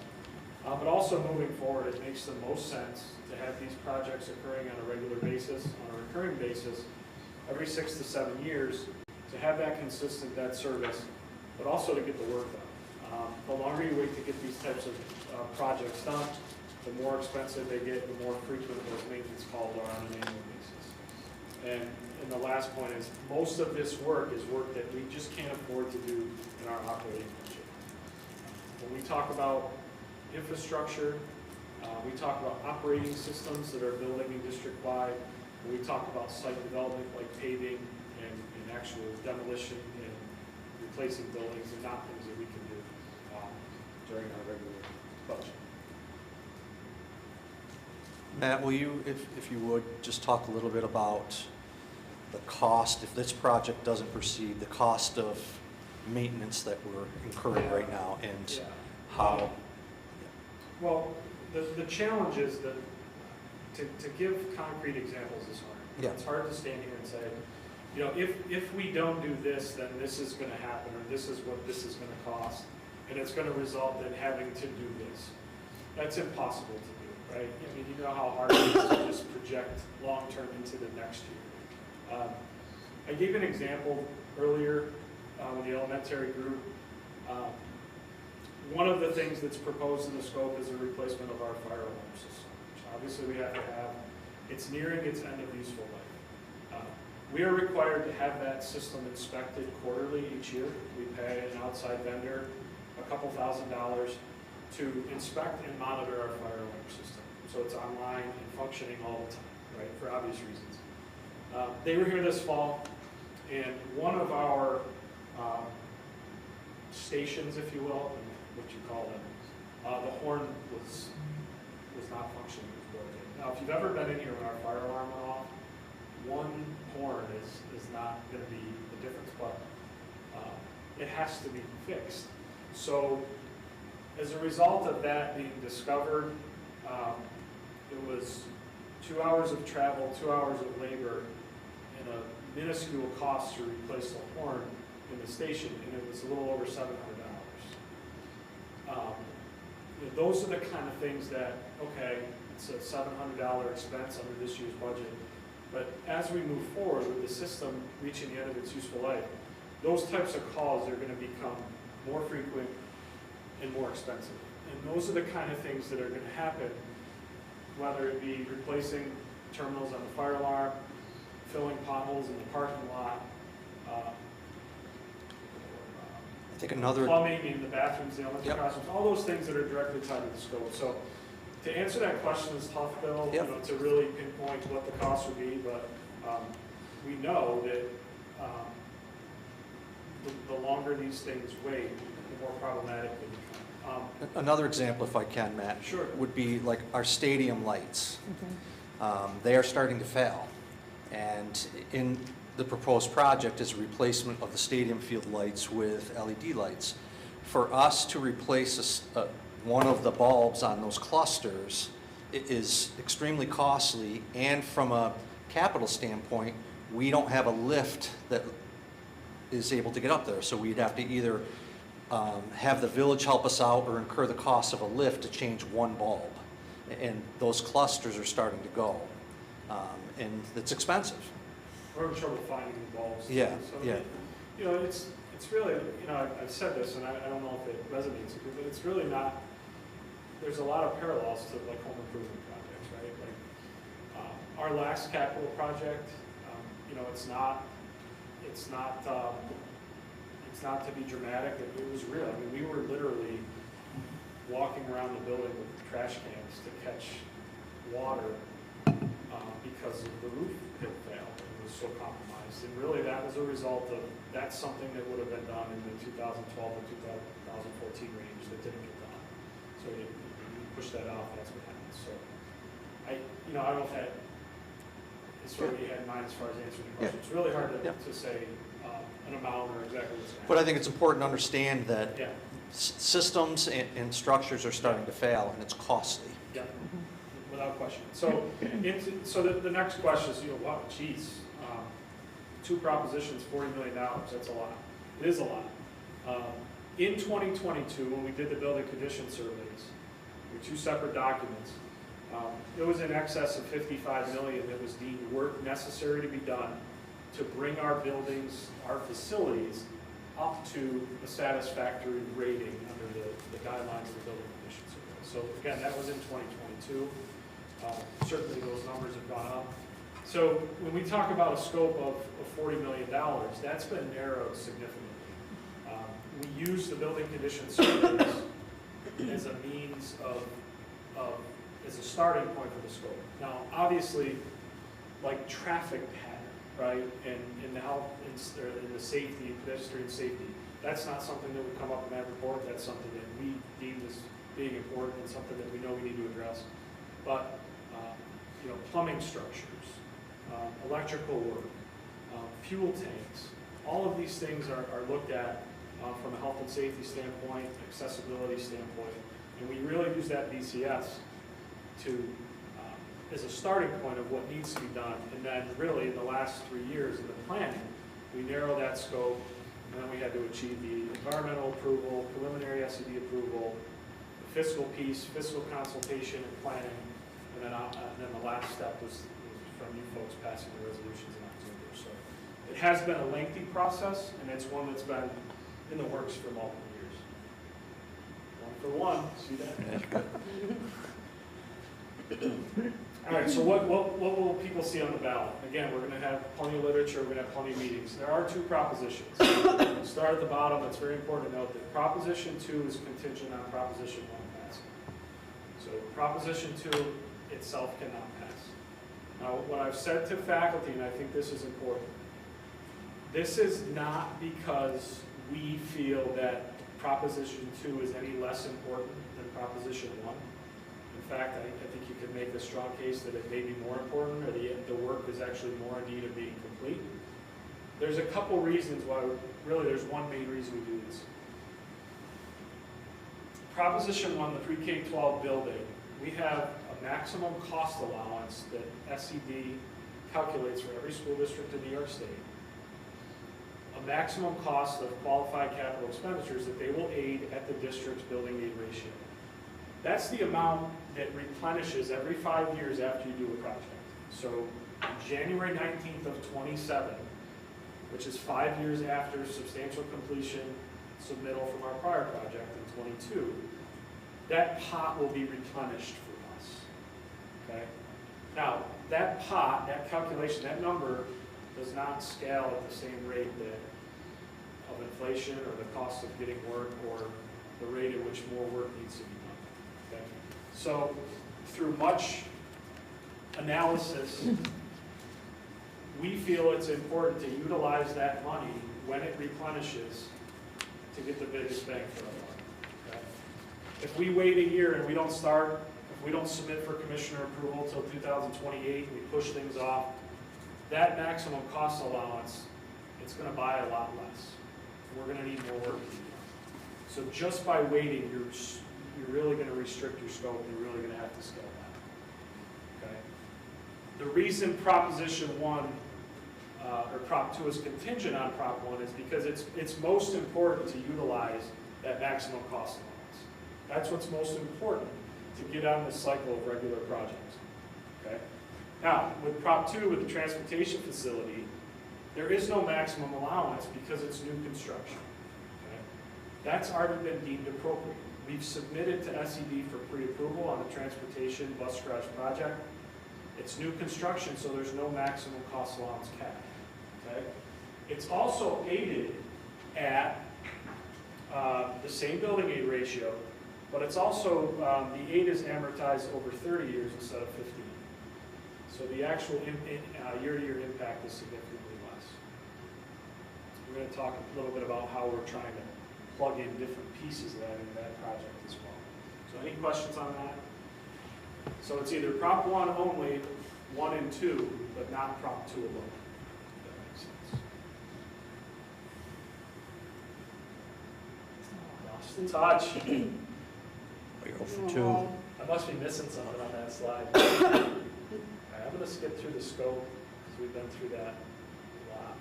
S9: But also moving forward, it makes the most sense to have these projects occurring on a regular basis, on a recurring basis, every 6 to 7 years, to have that consistent debt service, but also to get the work done. The longer you wait to get these types of projects done, the more expensive they get, the more frequent those maintenance calls are on an annual basis. And the last point is, most of this work is work that we just can't afford to do in our operating budget. When we talk about infrastructure, we talk about operating systems that are building and district-wide. When we talk about site development like paving and actual demolition and replacing buildings, and not things that we can do during our regular budget.
S10: Matt, will you, if you would, just talk a little bit about the cost, if this project doesn't proceed, the cost of maintenance that we're incurring right now, and how?
S9: Well, the challenge is that to give concrete examples is hard.
S10: Yeah.
S9: It's hard to stand here and say, you know, if we don't do this, then this is going to happen, or this is what this is going to cost, and it's going to result in having to do this. That's impossible to do, right? I mean, you know how hard it is to just project long-term into the next year. I gave an example earlier with the elementary group. One of the things that's proposed in the scope is a replacement of our fire alarm system, which obviously we have to have. It's nearing its end of useful life. We are required to have that system inspected quarterly each year. We pay an outside vendor a couple $1,000s to inspect and monitor our fire alarm system. So it's online and functioning all the time, right, for obvious reasons. They were here this fall, and one of our stations, if you will, what you call them, the horn was not functioning, it was broken. Now, if you've ever been in here when our fire alarm went off, one horn is not going to be the difference, but it has to be fixed. So as a result of that being discovered, it was 2 hours of travel, 2 hours of labor, and a minuscule cost to replace the horn in the station, and it was a little over $700. Those are the kind of things that, okay, it's a $700 expense under this year's budget, but as we move forward with the system reaching the end of its useful life, those types of calls are going to become more frequent and more expensive. And those are the kind of things that are going to happen, whether it be replacing terminals on the fire alarm, filling potholes in the parking lot,
S10: I think another,
S9: plumbing in the bathrooms, the elementary classrooms, all those things that are directly tied to the scope. So to answer that question is tough, Bill, you know, to really pinpoint what the cost would be, but we know that the longer these things wait, the more problematic they become.
S10: another example, if I can, Matt,
S9: Sure.
S10: would be like our stadium lights. They are starting to fail, and in the proposed project is a replacement of the stadium field lights with LED lights. For us to replace one of the bulbs on those clusters, it is extremely costly, and from a capital standpoint, we don't have a lift that is able to get up there. So we'd have to either have the village help us out or incur the cost of a lift to change one bulb. And those clusters are starting to go, and it's expensive.
S9: We're having trouble finding the bulbs.
S10: Yeah,
S9: So,
S10: yeah.
S9: You know, it's really, you know, I've said this, and I don't know if it resonates with you, but it's really not, there's a lot of parallels to like home improvement projects, right? Like our last capital project, you know, it's not to be dramatic, it was real. I mean, we were literally walking around the building with trash cans to catch water because of the roof had failed. It was so compromised. And really that was a result of, that's something that would have been done in the 2012 or 2014 range that didn't get done. So you push that off, that's what happens. So I don't know if that is sort of what you had in mind as far as answering the question. It's really hard to say an amount or exactly what's happening.
S10: But I think it's important to understand that
S9: Yeah.
S10: systems and structures are starting to fail, and it's costly.
S9: Yeah, without question. So, the next question is, you know, wow, geez, 2 propositions, $40 million, that's a lot. It is a lot. In 2022, when we did the building condition surveys, which two separate documents. It was in excess of 55 million that was deemed work necessary to be done to bring our buildings, our facilities, up to a satisfactory rating under the guidelines of the building conditions survey. So again, that was in 2022. Certainly those numbers have gone up. So when we talk about a scope of $40 million, that's been narrowed significantly. We use the building condition surveys as a means as a starting point for the scope. Now, obviously, like traffic pattern, right, and in the health, in the safety, pedestrian safety, that's not something that would come up in that report. That's something that we deem as being important and something that we know we need to address. But you know, plumbing structures, electrical work, fuel tanks, all of these things are looked at from a health and safety standpoint, accessibility standpoint, and we really use that BCS to as a starting point of what needs to be done. And then really in the last 3 years of the planning, we narrow that scope, and then we had to achieve the environmental approval, preliminary SED approval, the fiscal piece, fiscal consultation and planning, and then the last step was from you folks passing the resolutions in October. So it has been a lengthy process, and it's one that's been in the works for multiple years. One for one, see that? All right, so what will people see on the ballot? Again, we're going to have plenty of literature, we're going to have plenty of meetings. There are two propositions. We'll start at the bottom. It's very important to note that Proposition 2 is contingent on Proposition 1 passing. So Proposition 2 itself cannot pass. Now, what I've said to faculty, and I think this is important, this is not because we feel that Proposition 2 is any less important than Proposition 1. In fact, I think you could make a strong case that it may be more important, or the work is actually more in need of being complete. There's a couple reasons why, really there's one main reason we do this. Proposition 1, the pre-K-12 building, we have a maximum cost allowance that SED calculates for every school district in New York State. A maximum cost of qualified capital expenditures that they will aid at the district's building aid ratio. That's the amount that replenishes every 5 years after you do a project. So January 19th of 27, which is 5 years after substantial completion submittal from our prior project in 22, that pot will be replenished for us. Okay? Now, that pot, that calculation, that number does not scale at the same rate of inflation or the cost of getting work or the rate at which more work needs to be done. Okay? So through much analysis, we feel it's important to utilize that money when it replenishes to get the biggest bang for our buck. Okay? If we wait a year and we don't start, if we don't submit for commissioner approval until 2028, we push things off, that maximum cost allowance, it's going to buy a lot less. We're going to need more work to be done. So just by waiting, you're really going to restrict your scope, and you're really going to have to scale back. Okay? The reason Proposition 1 or Prop 2 is contingent on Prop 1 is because it's most important to utilize that maximum cost allowance. That's what's most important to get on this cycle of regular projects. Okay? Now, with Prop 2, with the transportation facility, there is no maximum allowance because it's new construction. Okay? That's already been deemed appropriate. We've submitted to SED for pre-approval on the transportation bus garage project. It's new construction, so there's no maximum cost allowance cap. Okay? It's also aided at the same building aid ratio, but it's also, the aid is amortized over 30 years instead of 15. So the actual year-to-year impact is significantly less. We're going to talk a little bit about how we're trying to plug in different pieces of that into that project as well. So any questions on that? So it's either Prop 1 only, 1 and 2, but not Prop 2 alone. If that makes sense. Lost in touch.
S3: We go for 2.
S9: I must be missing something on that slide. All right, I'm going to skip through the scope because we've been through that a lot.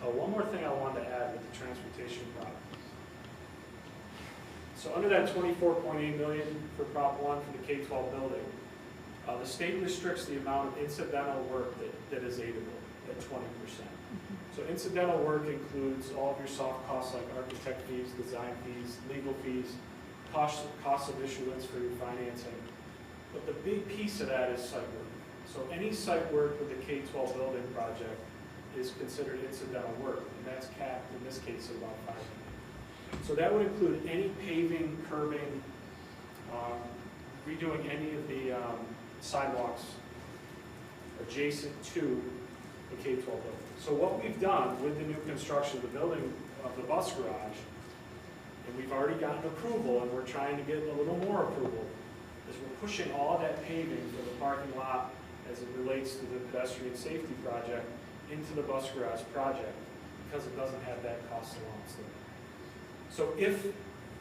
S9: Oh, one more thing I wanted to add with the transportation product. So under that 24.8 million for Prop 1 for the K-12 building, the state restricts the amount of incidental work that is aidable at 20%. So incidental work includes all of your soft costs like architect fees, design fees, legal fees, costs of issuance for your financing. But the big piece of that is site work. So any site work with the K-12 building project is considered incidental work, and that's capped in this case at about $5 million. So that would include any paving, curbing, redoing any of the sidewalks adjacent to the K-12 building. So what we've done with the new construction of the building of the bus garage, and we've already gotten approval, and we're trying to get a little more approval, is we're pushing all of that paving for the parking lot as it relates to the pedestrian safety project into the bus garage project because it doesn't have that cost allowance there. So if,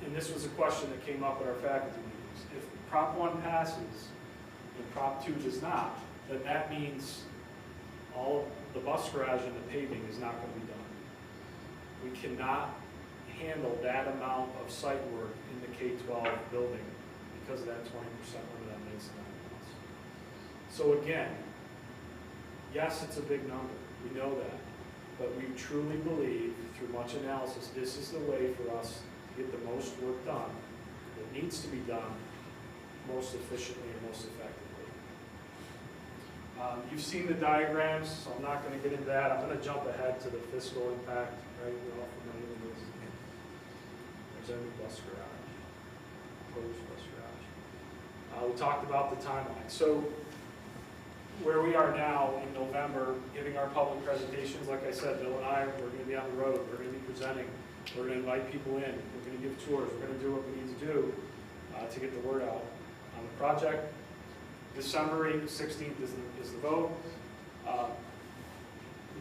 S9: and this was a question that came up at our faculty meetings, if Prop 1 passes and Prop 2 does not, then that means all of the bus garage and the paving is not going to be done. We cannot handle that amount of site work in the K-12 building because of that 20% limit on incidental costs. So again, yes, it's a big number. We know that. But we truly believe, through much analysis, this is the way for us to get the most work done that needs to be done most efficiently and most effectively. You've seen the diagrams, so I'm not going to get into that. I'm going to jump ahead to the fiscal impact, right? We're all familiar with this. There's our new bus garage, proposed bus garage. We talked about the timeline. So where we are now in November, giving our public presentations, like I said, Bill and I, we're going to be on the road, we're going to be presenting, we're going to invite people in, we're going to give tours, we're going to do what we need to do to get the word out on the project. December 16th is the vote.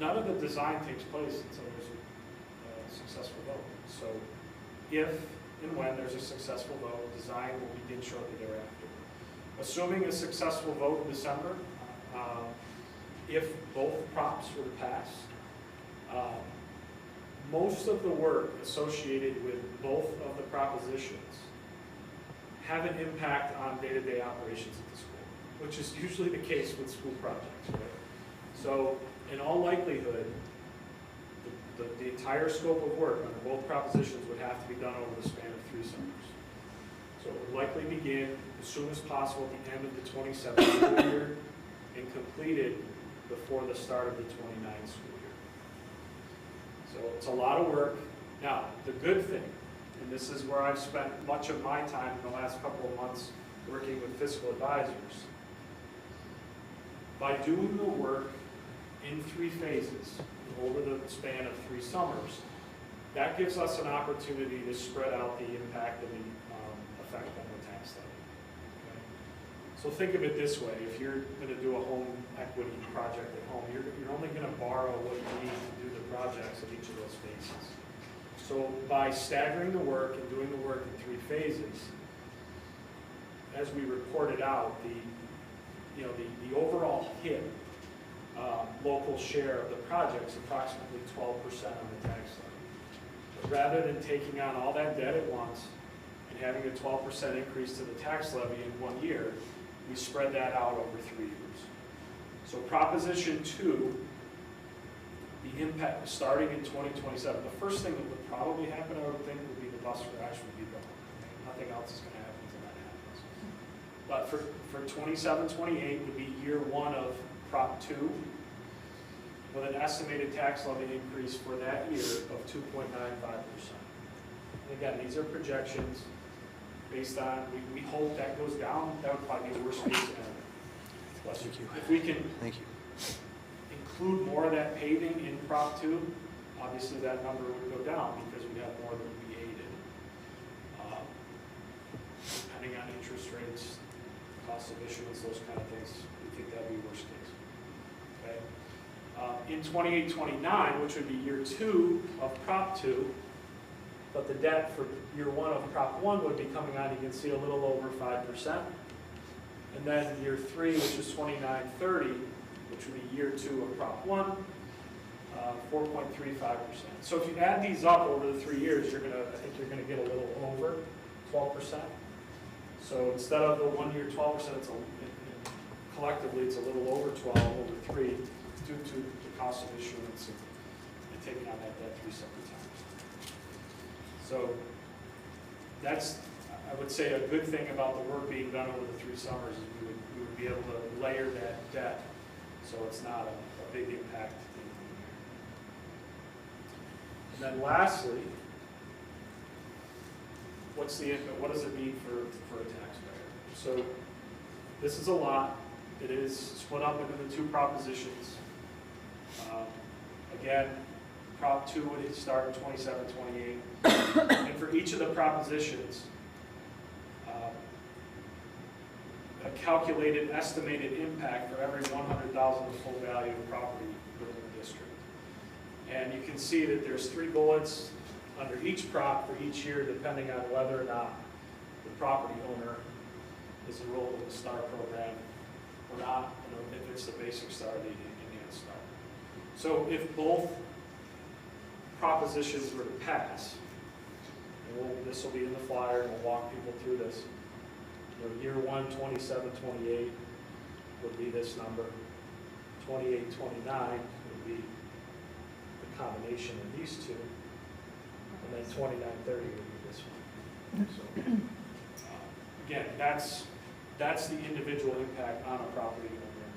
S9: None of the design takes place until there's a successful vote. So if and when there's a successful vote, design will begin shortly thereafter. Assuming a successful vote in December, if both props were to pass, most of the work associated with both of the propositions have an impact on day-to-day operations at the school, which is usually the case with school projects, right? So in all likelihood, the entire scope of work under both propositions would have to be done over the span of 3 summers. So it would likely begin as soon as possible at the end of the 27th school year and completed before the start of the 29th school year. So it's a lot of work. Now, the good thing, and this is where I've spent much of my time in the last couple of months working with fiscal advisors, by doing the work in 3 phases over the span of 3 summers, that gives us an opportunity to spread out the impact of the effect on the tax levy. Okay? So think of it this way: if you're going to do a home equity project at home, you're only going to borrow what you need to do the projects at each of those phases. So by staggering the work and doing the work in 3 phases, as we reported out, the overall hit local share of the project is approximately 12% on the tax levy. But rather than taking on all that debt at once and having a 12% increase to the tax levy in 1 year, we spread that out over 3 years. So Proposition 2, the impact starting in 2027, the first thing that would probably happen, I would think, would be the bus garage would be gone. Nothing else is going to happen until that happens. But for 27, 28 would be year 1 of Prop 2, with an estimated tax levy increase for that year of 2.95%. And again, these are projections based on, we hope that goes down. That would probably be a worst case scenario.
S10: Thank you.
S9: If we can
S10: Thank you.
S9: include more of that paving in Prop 2, obviously that number would go down because we have more than we aided. Depending on interest rates, cost of issuance, those kind of things, we think that would be worst case. Okay. In 28-29, which would be year 2 of Prop 2, but the debt for year 1 of Prop 1 would be coming on, you can see, a little over 5%. And then year 3, which is 29-30, which would be year 2 of Prop 1, 4.35%. So if you add these up over the 3 years, I think you're gonna get a little over 12%. So instead of the 1 year 12%, collectively it's a little over 12, over 3, due to the cost of issuance and taking on that debt 3 separate times. So that's, I would say, a good thing about the work being done over the 3 summers is we would be able to layer that debt so it's not a big impact. And then lastly, what does it mean for a taxpayer? So this is a lot. It is split up into the 2 propositions. Again, Prop 2 would start in 27, 28. And for each of the propositions, a calculated estimated impact for every $100,000 of full value of property within the district. And you can see that there's 3 bullets under each prop for each year, depending on whether or not the property owner is enrolled in the STAR program or not, and if it's the basic STAR, the enhanced STAR. So if both propositions were to pass, and this will be in the flyer, and we'll walk people through this. Year 1, 27, 28 would be this number. 28, 29 would be the combination of these 2. And then 29, 30 would be this one. So, again, that's the individual impact on a property owner.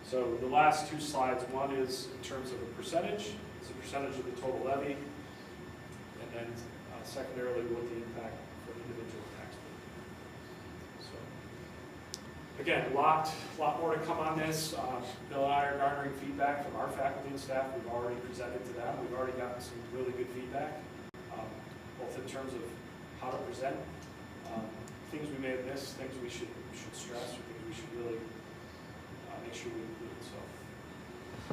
S9: So the last 2 slides, one is in terms of a percentage, it's a percentage of the total levy, and then secondarily what the impact for individual taxpayer. So again, a lot more to come on this. Bill and I are garnering feedback from our faculty and staff. We've already presented to them. We've already gotten some really good feedback, both in terms of how to present, things we may have missed, things we should stress, or things we should really make sure we include.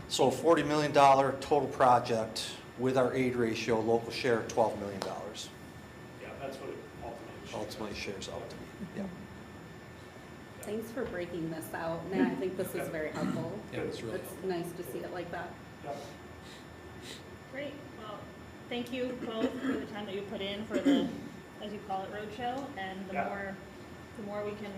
S10: So a $40 million total project with our aid ratio, local share $12 million.
S9: Yeah, that's what it
S10: Ultimately shares out to be. Yeah.
S2: Thanks for breaking this out, Matt. I think this is very helpful.
S10: Yeah, it's really
S2: It's nice to see it like that.
S9: Yep.
S4: Great, well, thank you both for the time that you put in for the, as you call it, roadshow, and the more we can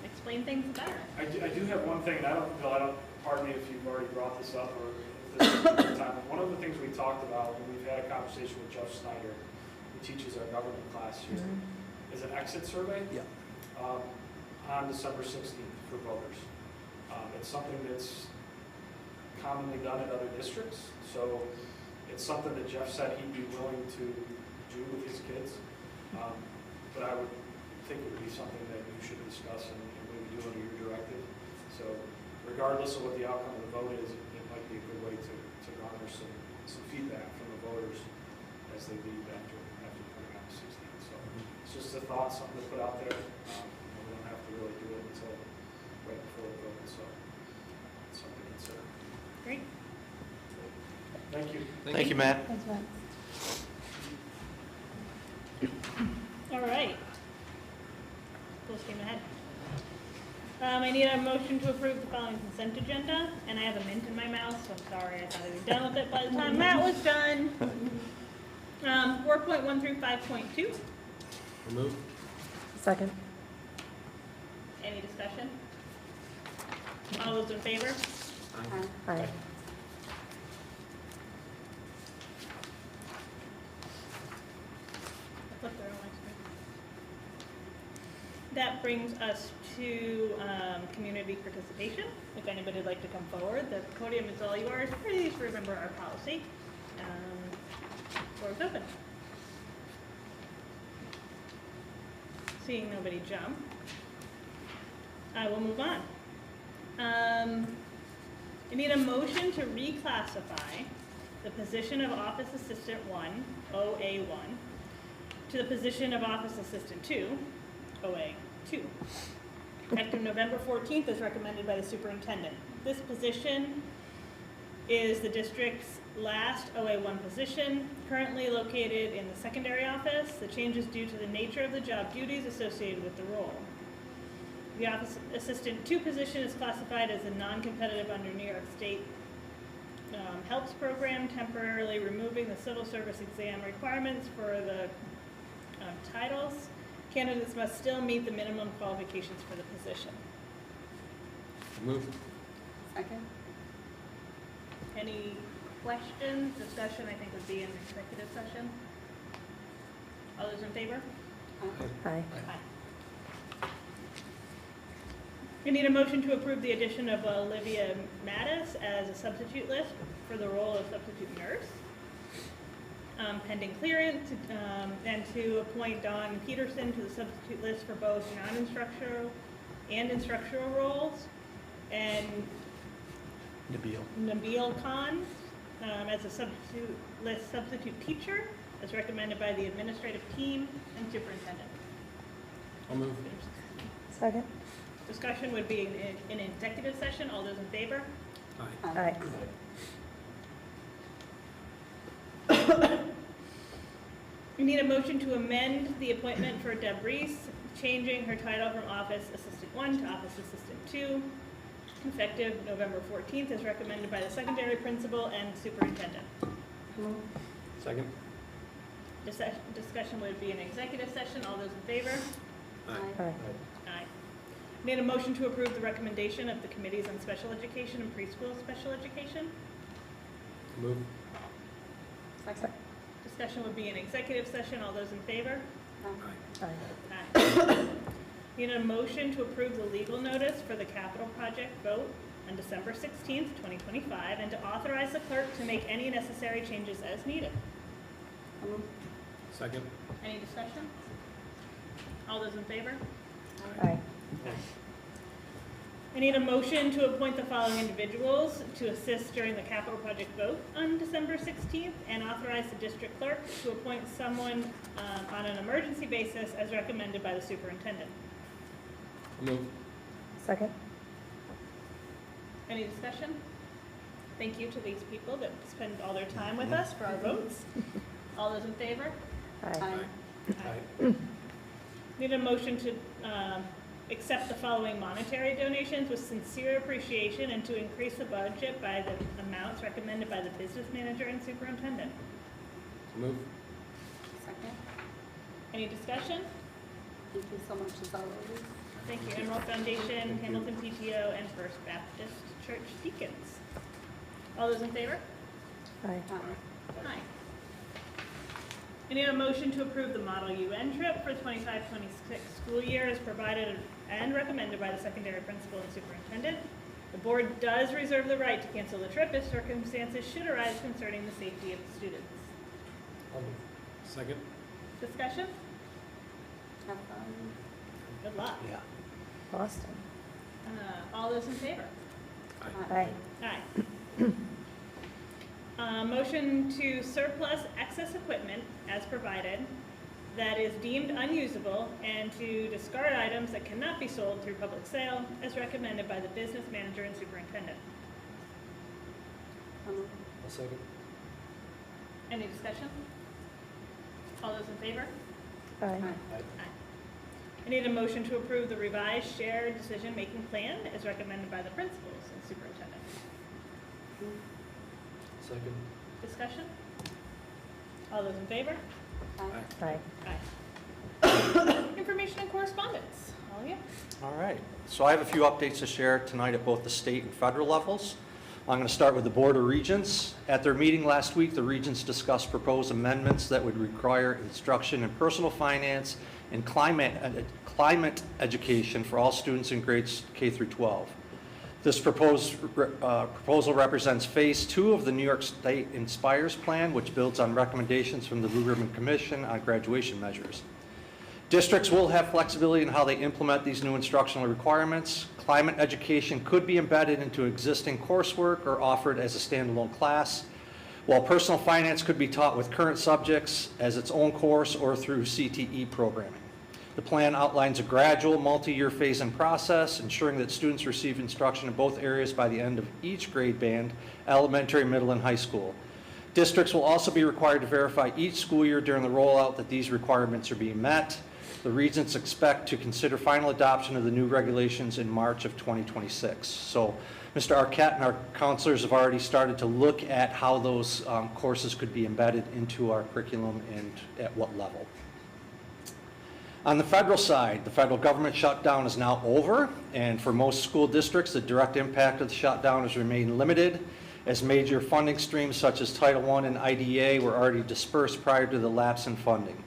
S4: explain things, the better.
S9: I do have one thing, and Bill, pardon me if you've already brought this up or if this is the first time, but one of the things we talked about, and we've had a conversation with Jeff Snyder, who teaches our government class here, is an exit survey.
S10: Yeah.
S9: On December 16th for voters. It's something that's commonly done in other districts, so it's something that Jeff said he'd be willing to do with his kids. But I would think it would be something that you should discuss and maybe do under your directive. So regardless of what the outcome of the vote is, it might be a good way to garner some feedback from the voters as they leave after coming out the 16th. So it's just a thought, something to put out there. We don't have to really do it until right before the vote, so it's something to consider.
S4: Great.
S9: Thank you.
S10: Thank you, Matt.
S1: Thanks, Matt.
S4: All right. Full steam ahead. I need a motion to approve the following consent agenda, and I have a mint in my mouth, so I'm sorry, I thought I'd be done with it by the time Matt was done. 4.1 through 5.2.
S3: Remove.
S1: Second.
S4: Any discussion? All those in favor?
S1: Aye.
S4: Flip through my screen. That brings us to community participation. If anybody would like to come forward, the podium is all yours. Please remember our policy. Floor is open. Seeing nobody jump, I will move on. I need a motion to reclassify the position of Office Assistant 1, OA1, to the position of Office Assistant 2, OA2, effective November 14th as recommended by the superintendent. This position is the district's last OA1 position, currently located in the secondary office. The change is due to the nature of the job duties associated with the role. The Office Assistant 2 position is classified as a non-competitive under New York State HELPS program, temporarily removing the civil service exam requirements for the titles.
S11: Candidates must still meet the minimum qualifications for the position.
S3: Move.
S2: Second?
S11: Any questions, discussion, I think would be in executive session. All those in favor?
S1: Aye.
S11: Aye. We need a motion to approve the addition of Olivia Mattis as a substitute list for the role of substitute nurse, pending clearance, and to appoint Dawn Peterson to the substitute list for both non-instructional and instructional roles, and Nabil Khan as a substitute teacher, as recommended by the administrative team and superintendent.
S3: I'll move.
S1: Second?
S11: Discussion would be in executive session. All those in favor?
S1: Aye.
S11: We need a motion to amend the appointment for Deb Reese, changing her title from Office Assistant 1 to Office Assistant 2, effective November 14th, as recommended by the secondary principal and superintendent.
S3: Second.
S11: Discussion would be in executive session. All those in favor?
S1: Aye.
S11: Aye. Need a motion to approve the recommendation of the Committees on Special Education and Preschool Special Education.
S3: Move.
S2: Second?
S11: Discussion would be in executive session. All those in favor?
S1: Aye.
S11: Aye. Need a motion to approve the legal notice for the capital project vote on December 16th, 2025, and to authorize the clerk to make any necessary changes as needed.
S3: Second.
S11: Any discussion? All those in favor?
S1: Aye.
S11: I need a motion to appoint the following individuals to assist during the capital project vote on December 16th, and authorize the district clerk to appoint someone on an emergency basis as recommended by the superintendent.
S3: Move.
S1: Second?
S11: Any discussion? Thank you to these people that spend all their time with us for our votes. All those in favor?
S1: Aye.
S3: Aye.
S11: Need a motion to accept the following monetary donations with sincere appreciation, and to increase the budget by the amounts recommended by the business manager and superintendent.
S3: Move.
S2: Second?
S11: Any discussion?
S2: Thank you so much as always.
S11: Thank you. Emerald Foundation, Hamilton PTO, and First Baptist Church Deacons. All those in favor?
S1: Aye.
S11: Aye. I need a motion to approve the Model UN trip for 25-26 school year as provided and recommended by the secondary principal and superintendent. The board does reserve the right to cancel the trip if circumstances should arise concerning the safety of the students.
S3: I'll move. Second.
S11: Discussion?
S2: Have fun.
S11: Good luck.
S10: Yeah.
S1: Boston.
S11: All those in favor?
S1: Aye.
S11: Aye. Motion to surplus excess equipment as provided that is deemed unusable, and to discard items that cannot be sold through public sale as recommended by the business manager and superintendent.
S3: I'll second.
S11: Any discussion? All those in favor?
S1: Aye.
S3: Aye.
S11: I need a motion to approve the revised shared decision-making plan as recommended by the principals and superintendent.
S3: Second.
S11: Discussion? All those in favor?
S1: Aye.
S11: Aye. Information and correspondence. All of you?
S10: All right. So I have a few updates to share tonight at both the state and federal levels. I'm going to start with the Board of Regents. At their meeting last week, the Regents discussed proposed amendments that would require instruction in personal finance and climate education for all students in grades K through 12. This proposal represents Phase 2 of the New York State Inspires Plan, which builds on recommendations from the Blue Ribbon Commission on graduation measures. Districts will have flexibility in how they implement these new instructional requirements. Climate education could be embedded into existing coursework or offered as a standalone class, while personal finance could be taught with current subjects as its own course or through CTE programming. The plan outlines a gradual, multi-year phase-in process, ensuring that students receive instruction in both areas by the end of each grade band, elementary, middle, and high school. Districts will also be required to verify each school year during the rollout that these requirements are being met. The Regents expect to consider final adoption of the new regulations in March of 2026. So Mr. Arquette and our counselors have already started to look at how those courses could be embedded into our curriculum and at what level. On the federal side, the federal government shutdown is now over, and for most school districts, the direct impact of the shutdown has remained limited, as major funding streams such as Title I and IDEA were already dispersed prior to the lapse in funding.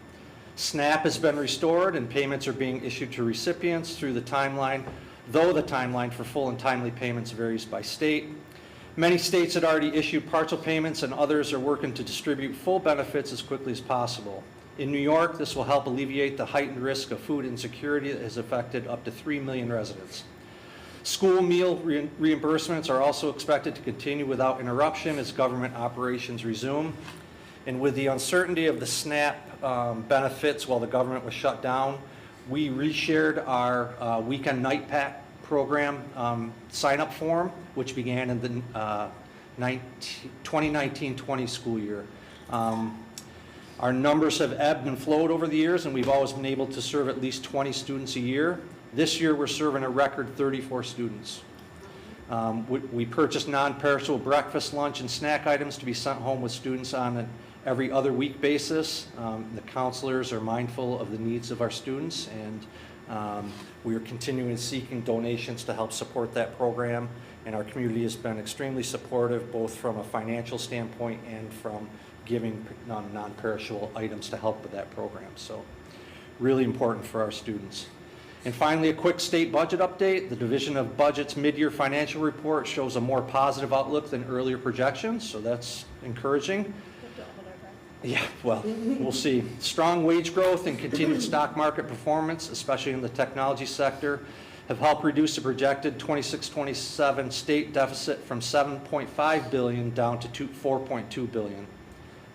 S10: SNAP has been restored, and payments are being issued to recipients through the timeline, though the timeline for full and timely payments varies by state. Many states had already issued partial payments, and others are working to distribute full benefits as quickly as possible. In New York, this will help alleviate the heightened risk of food insecurity that has affected up to 3 million residents. School meal reimbursements are also expected to continue without interruption as government operations resume. And with the uncertainty of the SNAP benefits while the government was shut down, we reshared our weekend night pack program sign-up form, which began in the 2019-20 school year. Our numbers have ebbed and flowed over the years, and we've always been able to serve at least 20 students a year. This year, we're serving a record 34 students. We purchased non-perishable breakfast, lunch, and snack items to be sent home with students on an every other week basis. The counselors are mindful of the needs of our students, and we are continuing seeking donations to help support that program. And our community has been extremely supportive, both from a financial standpoint and from giving non-perishable items to help with that program. So really important for our students. And finally, a quick state budget update. The Division of Budget's mid-year financial report shows a more positive outlook than earlier projections, so that's encouraging. Yeah, well, we'll see. Strong wage growth and continued stock market performance, especially in the technology sector, have helped reduce the projected 26-27 state deficit from $7.5 billion down to $4.2 billion.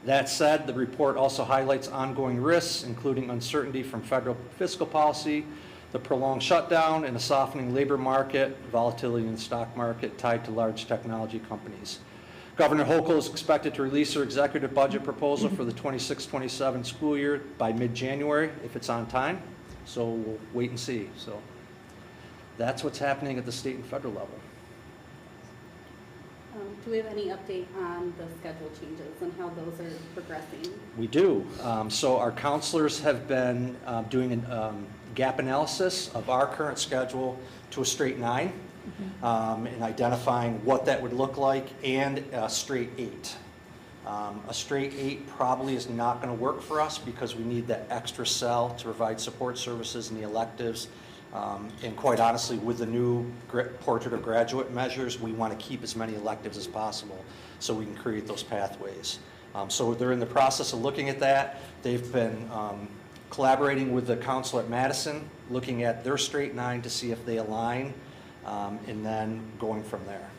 S10: That said, the report also highlights ongoing risks, including uncertainty from federal fiscal policy, the prolonged shutdown, and a softening labor market, volatility in the stock market tied to large technology companies. Governor Hochul is expected to release her executive budget proposal for the 26-27 school year by mid-January, if it's on time. So we'll wait and see. So that's what's happening at the state and federal level.
S2: Do we have any update on the schedule changes and how those are progressing?
S10: We do. So our counselors have been doing a gap analysis of our current schedule to a straight 9, and identifying what that would look like, and a straight 8. A straight 8 probably is not going to work for us because we need that extra cell to provide support services and the electives. And quite honestly, with the new Portrait of Graduate measures, we want to keep as many electives as possible so we can create those pathways. So they're in the process of looking at that. They've been collaborating with the council at Madison, looking at their straight 9 to see if they align, and then going from there.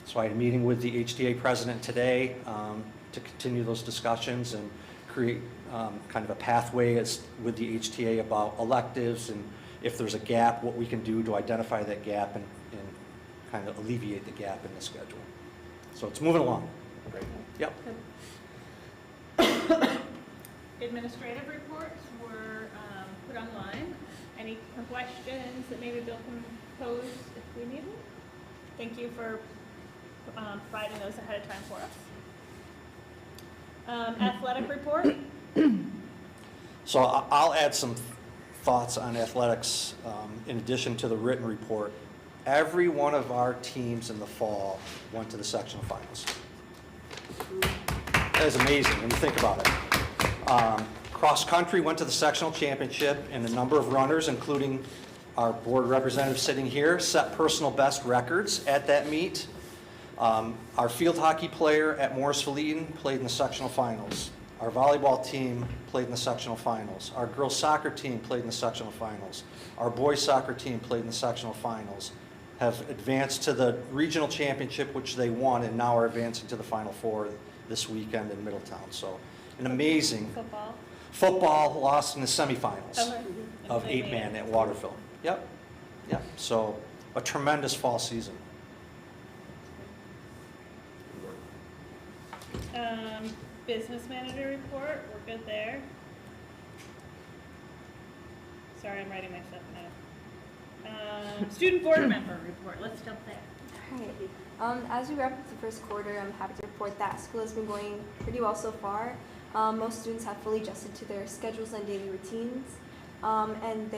S10: So I had a meeting with the HTA president today to continue those discussions and create kind of a pathway with the HTA about electives, and if there's a gap, what we can do to identify that gap and kind of alleviate the gap in the schedule. So it's moving along. Great. Yep.
S11: Administrative reports were put online. Any questions that maybe Bill can pose if we need them? Thank you for providing those ahead of time for us. Athletic report.
S10: So I'll add some thoughts on athletics in addition to the written report. Every one of our teams in the fall went to the sectional finals. That is amazing when you think about it. Cross country went to the sectional championship, and a number of runners, including our board representative sitting here, set personal best records at that meet. Our field hockey player at Morris-Valleyton played in the sectional finals. Our volleyball team played in the sectional finals. Our girls soccer team played in the sectional finals. Our boys soccer team played in the sectional finals, have advanced to the regional championship, which they won, and now are advancing to the Final Four this weekend in Middletown. So an amazing.
S11: Football.
S10: Football lost in the semifinals
S11: Okay.
S10: of 8-man at Waterville. Yep. Yep. So a tremendous fall season.
S11: Business manager report, we're good there. Sorry, I'm writing my stuff now. Student board member report, let's jump there.
S12: Alright. As we wrap up the first quarter, I'm happy to report that school has been going pretty well so far. Most students have fully adjusted to their schedules and daily routines. and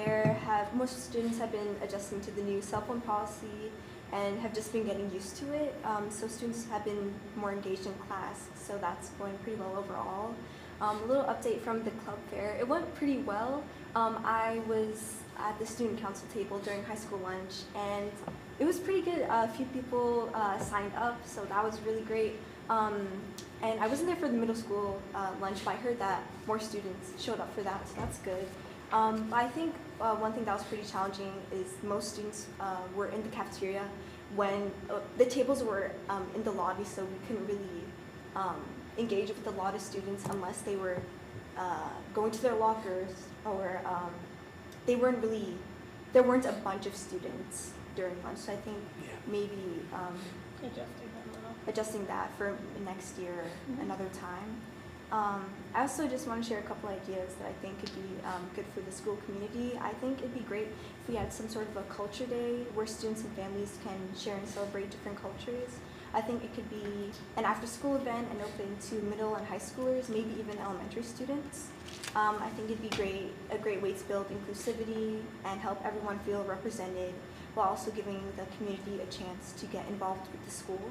S12: most students have been adjusting to the new cell phone policy and have just been getting used to it. So students have been more engaged in class, so that's going pretty well overall. A little update from the club fair. It went pretty well. I was at the student council table during high school lunch, and it was pretty good. A few people signed up, so that was really great. And I wasn't there for the middle school lunch, but I heard that more students showed up for that, so that's good. But I think one thing that was pretty challenging is most students were in the cafeteria when the tables were in the lobby, so we couldn't really engage with a lot of students unless they were going to their lockers, or there weren't a bunch of students during lunch. So I think maybe adjusting that for next year another time. I also just want to share a couple ideas that I think could be good for the school community. I think it'd be great if we had some sort of a culture day where students and families can share and celebrate different cultures. I think it could be an after-school event and open to middle and high schoolers, maybe even elementary students. I think it'd be a great way to build inclusivity and help everyone feel represented, while also giving the community a chance to get involved with the school.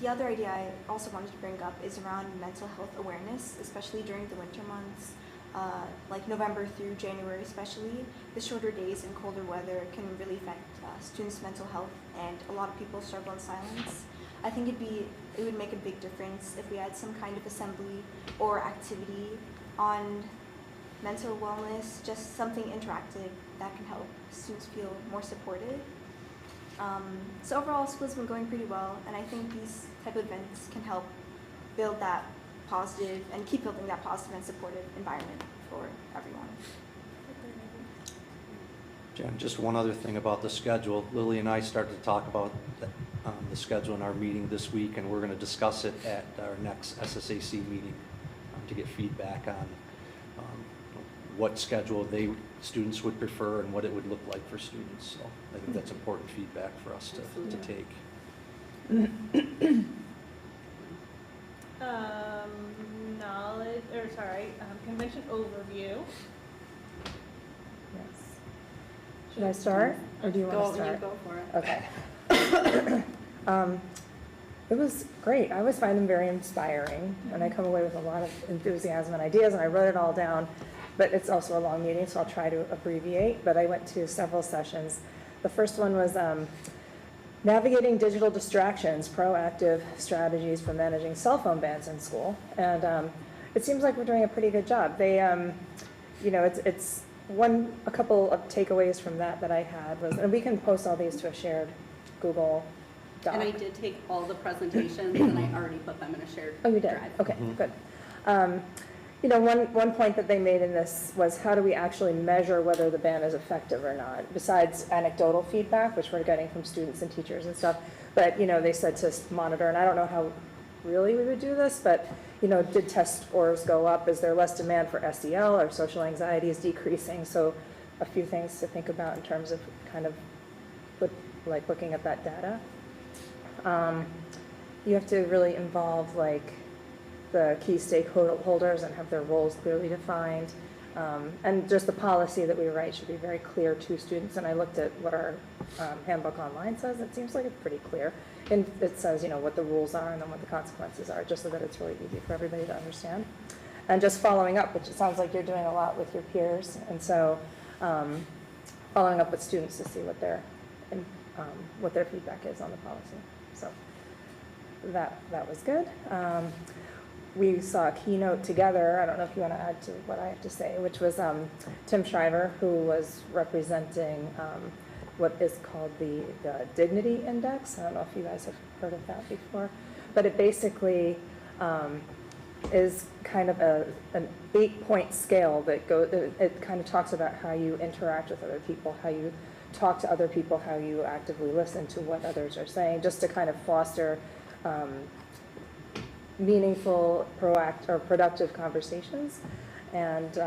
S12: The other idea I also wanted to bring up is around mental health awareness, especially during the winter months, like November through January especially. The shorter days and colder weather can really affect students' mental health, and a lot of people struggle in silence. I think it would make a big difference if we had some kind of assembly or activity on mental wellness, just something interactive that can help students feel more supported. So overall, school's been going pretty well, and I think these type of events can help build that positive and keep building that positive and supportive environment for everyone.
S10: Jen, just one other thing about the schedule. Lily and I started to talk about the schedule in our meeting this week, and we're going to discuss it at our next SSAC meeting to get feedback on what schedule students would prefer and what it would look like for students. So I think that's important feedback for us to take.
S11: Convention overview.
S1: Yes. Should I start, or do you want to start?
S2: Go for it.
S1: Okay. It was great. I always find them very inspiring, and I come away with a lot of enthusiasm and ideas, and I wrote it all down. But it's also a long meeting, so I'll try to abbreviate. But I went to several sessions. The first one was navigating digital distractions, proactive strategies for managing cell phone bans in school. And it seems like we're doing a pretty good job. They, it's a couple of takeaways from that I had was, and we can post all these to a shared Google Doc.
S2: And I did take all the presentations and I already put them in a shared
S1: Oh, you did?
S2: drive.
S1: Okay, good. One point that they made in this was, how do we actually measure whether the ban is effective or not, besides anecdotal feedback, which we're getting from students and teachers and stuff. But, they said to monitor, and I don't know how really we would do this, but, did test scores go up? Is there less demand for SEL, or social anxiety is decreasing? So a few things to think about in terms of kind of looking at that data. You have to really involve the key stakeholders and have their roles clearly defined. And just the policy that we write should be very clear to students. And I looked at what our handbook online says. It seems like it's pretty clear. And it says, what the rules are and then what the consequences are, just so that it's really easy for everybody to understand. And just following up, which it sounds like you're doing a lot with your peers. And so following up with students to see what their feedback is on the policy. So that was good. We saw a keynote together. I don't know if you want to add to what I have to say, which was Tim Shriver, who was representing what is called the Dignity Index. I don't know if you guys have heard of that before, but it basically is kind of an 8-point scale that it kind of talks about how you interact with other people, how you talk to other people, how you actively listen to what others are saying, just to kind of foster meaningful, productive conversations, and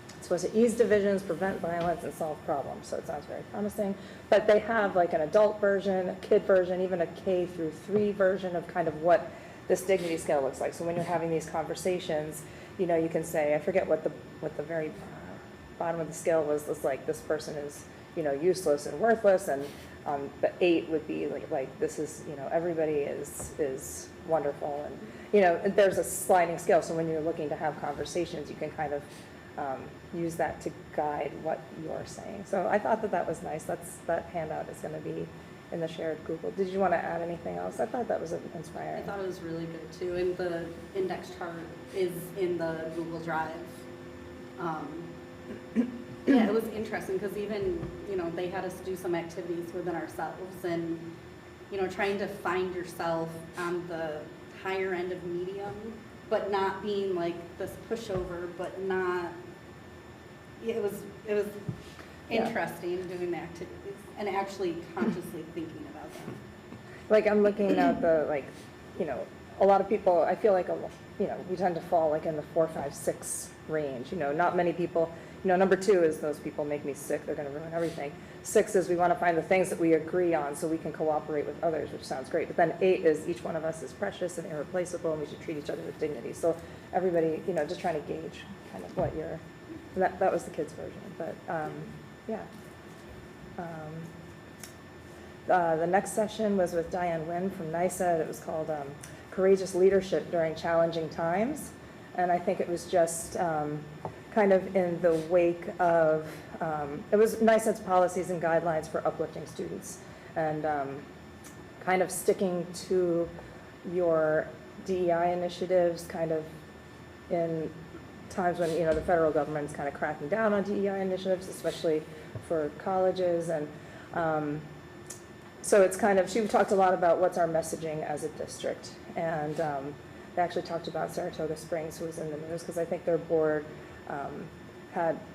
S1: it's supposed to ease divisions, prevent violence, and solve problems. So it sounds very promising. But they have an adult version, a kid version, even a K through 3 version of kind of what this dignity scale looks like. So when you're having these conversations, you know, you can say, I forget what the very bottom of the scale was. It's like this person is, you know, useless and worthless, and the 8 would be like this is, you know, everybody is wonderful, and you know, there's a sliding scale. So when you're looking to have conversations, you can kind of use that to guide what you're saying. So I thought that was nice. That handout is going to be in the shared Google. Did you want to add anything else? I thought that was
S2: I
S1: inspiring.
S2: thought it was really good too, and the index chart is in the Google Drive. Yeah, it was interesting because even, you know, they had us do some activities within ourselves, and, you know, trying to find yourself on the higher end of medium, but not being like this pushover, but not, it was
S1: Yeah.
S2: interesting doing the activities and actually consciously thinking about them.
S1: Like I'm looking at the, like, you know, a lot of people, I feel like, you know, we tend to fall like in the 4, 5, 6 range. You know, not many people, you know, number 2 is those people make me sick, they're going to ruin everything. 6 is we want to find the things that we agree on so we can cooperate with others, which sounds great. But then 8 is each one of us is precious and irreplaceable, and we should treat each other with dignity. So everybody, you know, just trying to gauge kind of what you're, that was the kids' version. But yeah. The next session was with Diane Wynn from NYSED. It was called Courageous Leadership During Challenging Times. And I think it was just kind of in the wake of, it was NYSED's policies and guidelines for uplifting students, and kind of sticking to your DEI initiatives kind of in times when, you know, the federal government's kind of cracking down on DEI initiatives, especially for colleges. And so it's kind of, she talked a lot about what's our messaging as a district. And they actually talked about Saratoga Springs, who was in the news, because I think their board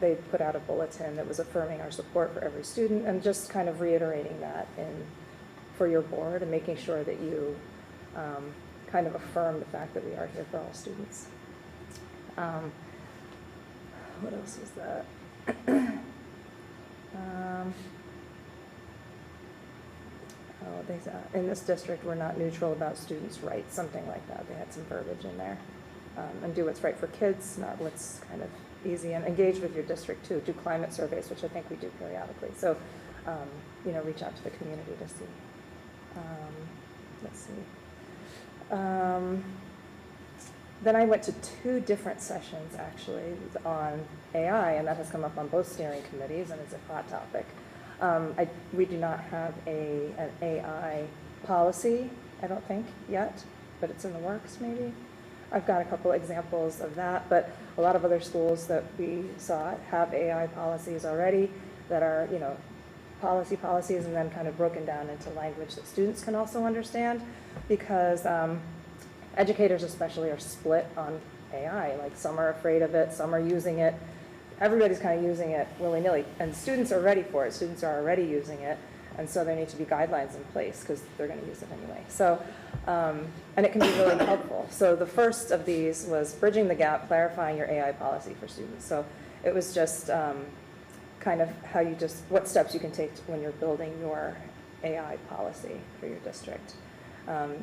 S1: they put out a bulletin that was affirming our support for every student, and just kind of reiterating that for your board and making sure that you kind of affirm the fact that we are here for all students. What else was that? In this district, we're not neutral about students' rights, something like that. They had some verbiage in there. And do what's right for kids, not what's kind of easy. And engage with your district, too. Do climate surveys, which I think we do periodically. So, you know, reach out to the community to see. Let's see. Then I went to 2 different sessions, actually, on AI, and that has come up on both steering committees, and it's a hot topic. We do not have an AI policy, I don't think, yet, but it's in the works, maybe. I've got a couple examples of that, but a lot of other schools that we saw have AI policies already that are, you know, policies, and then kind of broken down into language that students can also understand, because educators especially are split on AI. Like, some are afraid of it, some are using it. Everybody's kind of using it willy-nilly, and students are ready for it. Students are already using it, and so there need to be guidelines in place because they're going to use it anyway. So, and it can be really helpful. So the first of these was Bridging the Gap, Clarifying Your AI Policy for Students. So it was just kind of what steps you can take when you're building your AI policy for your district.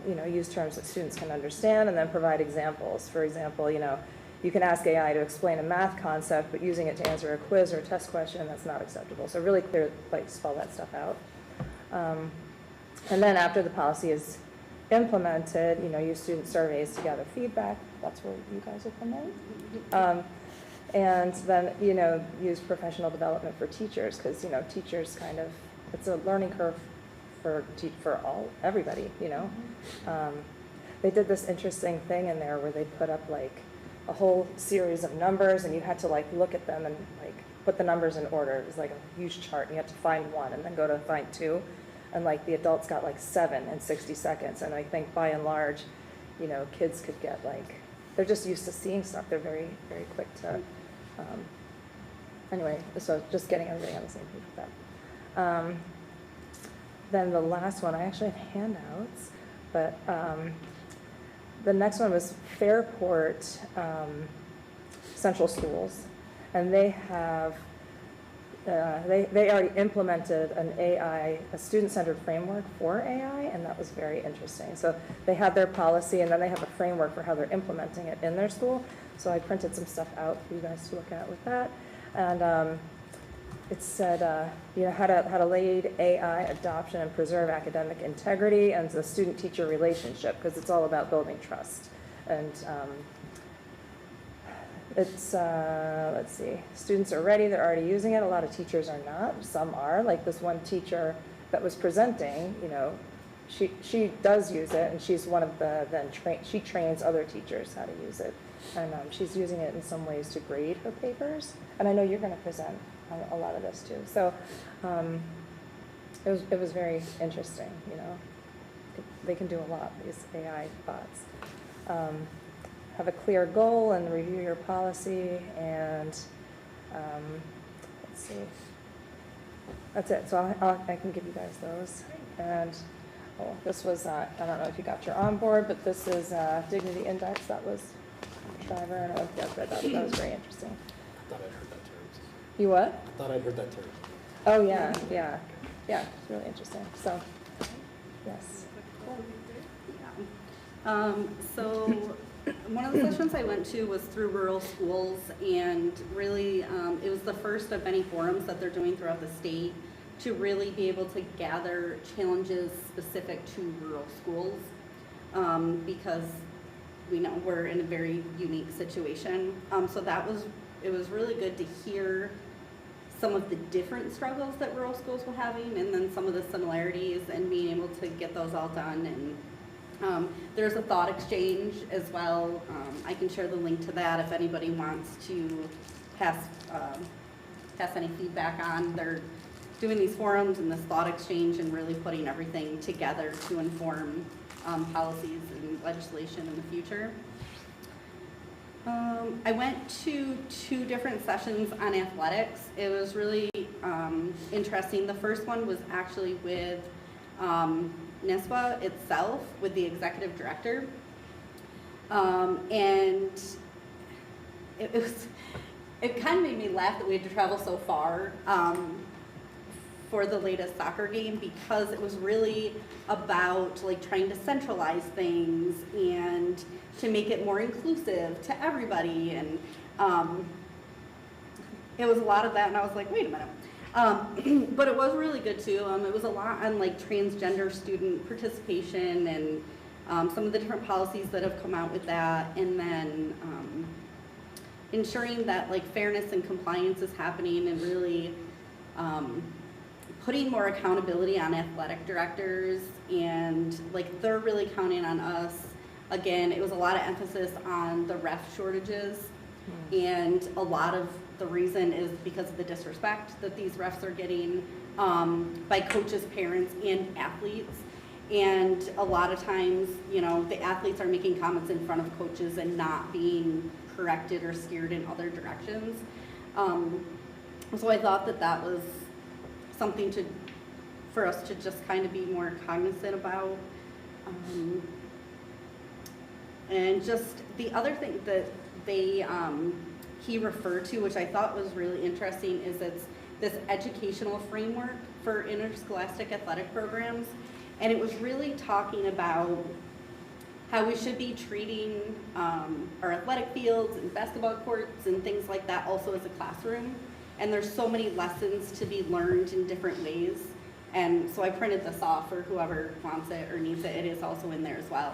S1: You know, use terms that students can understand, and then provide examples. For example, you know, you can ask AI to explain a math concept, but using it to answer a quiz or a test question, that's not acceptable. So really clear, like, spell that stuff out. And then after the policy is implemented, you know, use student surveys to gather feedback. That's where you guys will come in. And then, you know, use professional development for teachers, because, you know, teachers kind of, it's a learning curve for everybody, you know. They did this interesting thing in there where they put up like a whole series of numbers, and you had to like look at them and like put the numbers in order. It was like a huge chart, and you had to find one and then go to find 2. And like the adults got like 7 in 60 seconds. And I think by and large, you know, kids could get like, they're just used to seeing stuff. They're very, very quick to, anyway, so just getting everybody on the same page with that. Then the last one, I actually have handouts, but the next one was Fairport Central Schools, and they have they already implemented an AI, a student-centered framework for AI, and that was very interesting. So they had their policy, and then they have a framework for how they're implementing it in their school. So I printed some stuff out for you guys to look at with that. And it said, how to lead AI adoption and preserve academic integrity and the student-teacher relationship, because it's all about building trust. And it's, let's see, students are ready, they're already using it. A lot of teachers are not, some are. Like this one teacher that was presenting, she does use it, and she's one of the, she trains other teachers how to use it. And she's using it in some ways to grade her papers. And I know you're gonna present on a lot of this too. So it was very interesting, They can do a lot, these AI bots. Have a clear goal and review your policy, and let's see. That's it. So I can give you guys those. And this was, I don't know if you got your onboard, but this is Dignity Index. That was Shriver. I don't know if you guys read that, but that was very interesting.
S3: I thought I'd heard that term.
S1: You what?
S3: I thought I'd heard that term.
S1: Oh, yeah. It's really interesting. So, yes.
S2: So one of the sessions I went to was through rural schools, and really it was the first of many forums that they're doing throughout the state to really be able to gather challenges specific to rural schools, because we know we're in a very unique situation. So it was really good to hear some of the different struggles that rural schools were having, and then some of the similarities, and being able to get those all done. And there's a thought exchange as well. I can share the link to that if anybody wants to pass any feedback on. They're doing these forums and this thought exchange and really putting everything together to inform policies and legislation in the future. I went to 2 different sessions on athletics. It was really interesting. The first one was actually with NISBA itself, with the executive director, and it kind of made me laugh that we had to travel so far for the latest soccer game, because it was really about trying to centralize things and to make it more inclusive to everybody, and it was a lot of that, and I was like, wait a minute. But it was really good too. It was a lot on transgender student participation, and some of the different policies that have come out with that, and then ensuring that fairness and compliance is happening, and really putting more accountability on athletic directors, and they're really counting on us. Again, it was a lot of emphasis on the ref shortages, and a lot of the reason is because of the disrespect that these refs are getting by coaches, parents, and athletes. And a lot of times, the athletes are making comments in front of coaches and not being corrected or steered in other directions. So I thought that was something for us to just kind of be more cognizant about. And just the other thing that he referred to, which I thought was really interesting, is it's this educational framework for interscholastic athletic programs. And it was really talking about how we should be treating our athletic fields and basketball courts and things like that also as a classroom. And there's so many lessons to be learned in different ways. And so I printed this off for whoever wants it or needs it. It is also in there as well.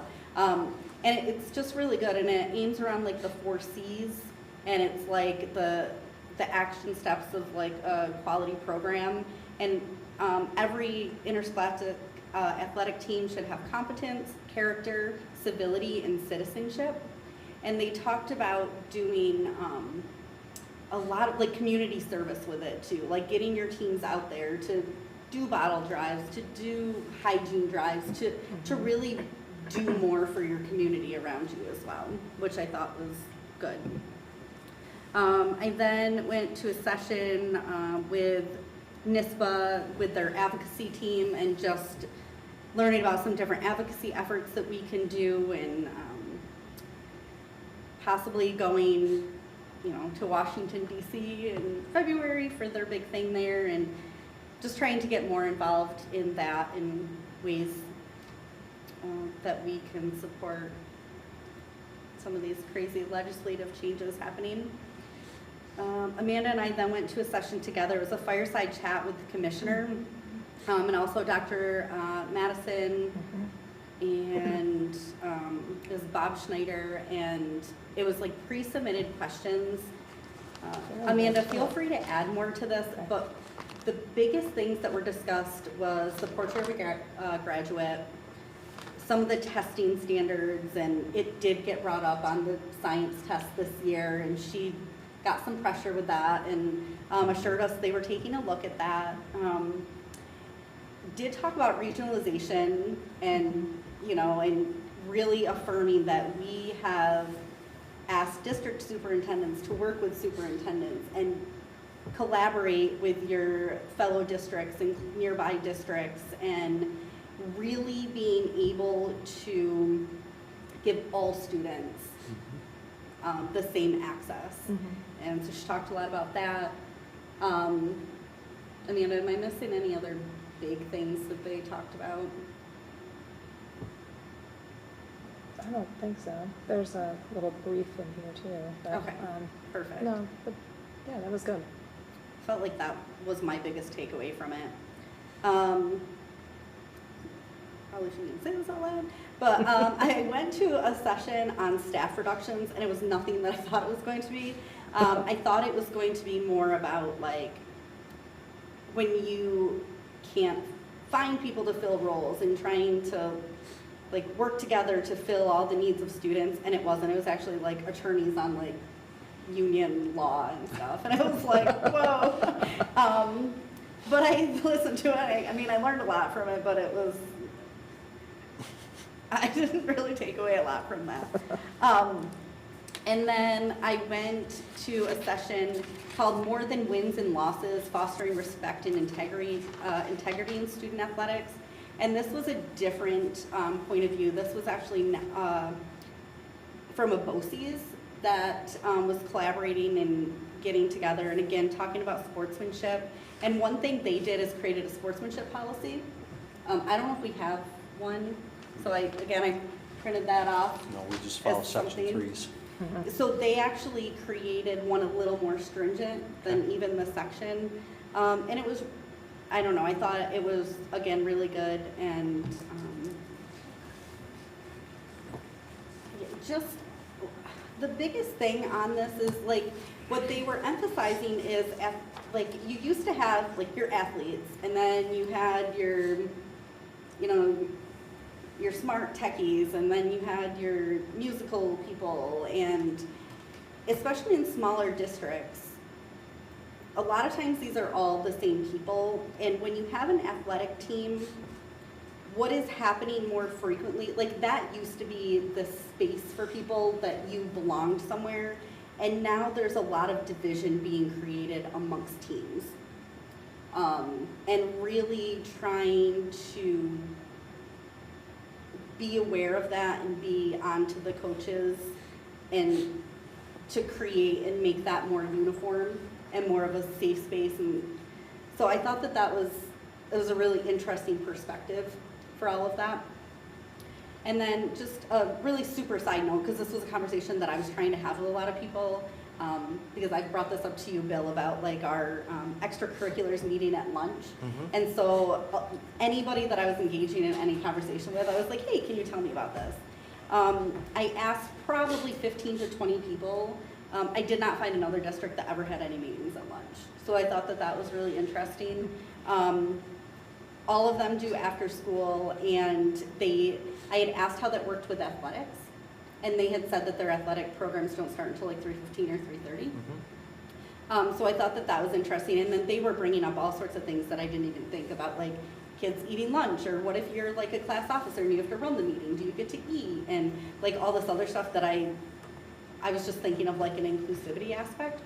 S2: And it's just really good, and it aims around the 4 C's, and it's the action steps of a quality program. And every interscholastic athletic team should have competence, character, civility, and citizenship. And they talked about doing a lot of community service with it too, getting your teams out there to do bottle drives, to do hygiene drives, to really do more for your community around you as well, which I thought was good. I then went to a session with NISBA, with their advocacy team, and just learning about some different advocacy efforts that we can do, and possibly going to Washington DC in February for their big thing there, and just trying to get more involved in that in ways that we can support some of these crazy legislative changes happening. Amanda and I then went to a session together. It was a fireside chat with the commissioner, and also Dr. Madison, and it was Bob Schneider, and it was like pre-submitted questions. Amanda, feel free to add more to this, but the biggest things that were discussed was the portrait of a graduate, some of the testing standards, and it did get brought up on the science test this year, and she got some pressure with that, and assured us they were taking a look at that. Did talk about regionalization, and and really affirming that we have asked district superintendents to work with superintendents and collaborate with your fellow districts and nearby districts, and really being able to give all students the same access. And so she talked a lot about that. Amanda, am I missing any other big things that they talked about?
S1: I don't think so. There's a little brief in here too. But,
S2: Okay, perfect.
S1: No, but yeah, that was good.
S2: Felt like that was my biggest takeaway from it. Probably shouldn't even say this out loud, but I went to a session on staff reductions, and it was nothing that I thought it was going to be. I thought it was going to be more about like when you can't find people to fill roles and trying to like work together to fill all the needs of students, and it wasn't. It was actually like attorneys on like union law and stuff, and I was like, whoa. But I listened to it. I mean, I learned a lot from it, but it was, I didn't really take away a lot from that. And then I went to a session called More Than Wins and Losses, Fostering Respect and Integrity in Student Athletics. And this was a different point of view. This was actually from a BOCES that was collaborating and getting together, and again, talking about sportsmanship. And one thing they did is created a sportsmanship policy. I don't know if we have one, so I printed that off.
S10: No, we just follow
S2: as
S10: section
S2: something.
S10: 3s.
S2: So they actually created one a little more stringent than even the section. And it was, I don't know, I thought it was, again, really good, and just the biggest thing on this is like what they were emphasizing is like you used to have like your athletes, and then you had your your smart techies, and then you had your musical people, and especially in smaller districts, a lot of times these are all the same people. And when you have an athletic team, what is happening more frequently, like that used to be the space for people that you belonged somewhere, and now there's a lot of division being created amongst teams. And really trying to be aware of that and be onto the coaches and to create and make that more uniform and more of a safe space. And so I thought that it was a really interesting perspective for all of that. And then just a really super side note, because this was a conversation that I was trying to have with a lot of people, because I brought this up to you, Bill, about like our extracurriculars meeting at lunch. And so anybody that I was engaging in any conversation with, I was like, hey, can you tell me about this? I asked probably 15 to 20 people. I did not find another district that ever had any meetings at lunch. So I thought that was really interesting. All of them do after school, and I had asked how that worked with athletics, and they had said that their athletic programs don't start until like 3:15 or 3:30. So I thought that was interesting, and then they were bringing up all sorts of things that I didn't even think about, like kids eating lunch, or what if you're like a class officer and you have to run the meeting, do you get to eat, and like all this other stuff that I was just thinking of like an inclusivity aspect.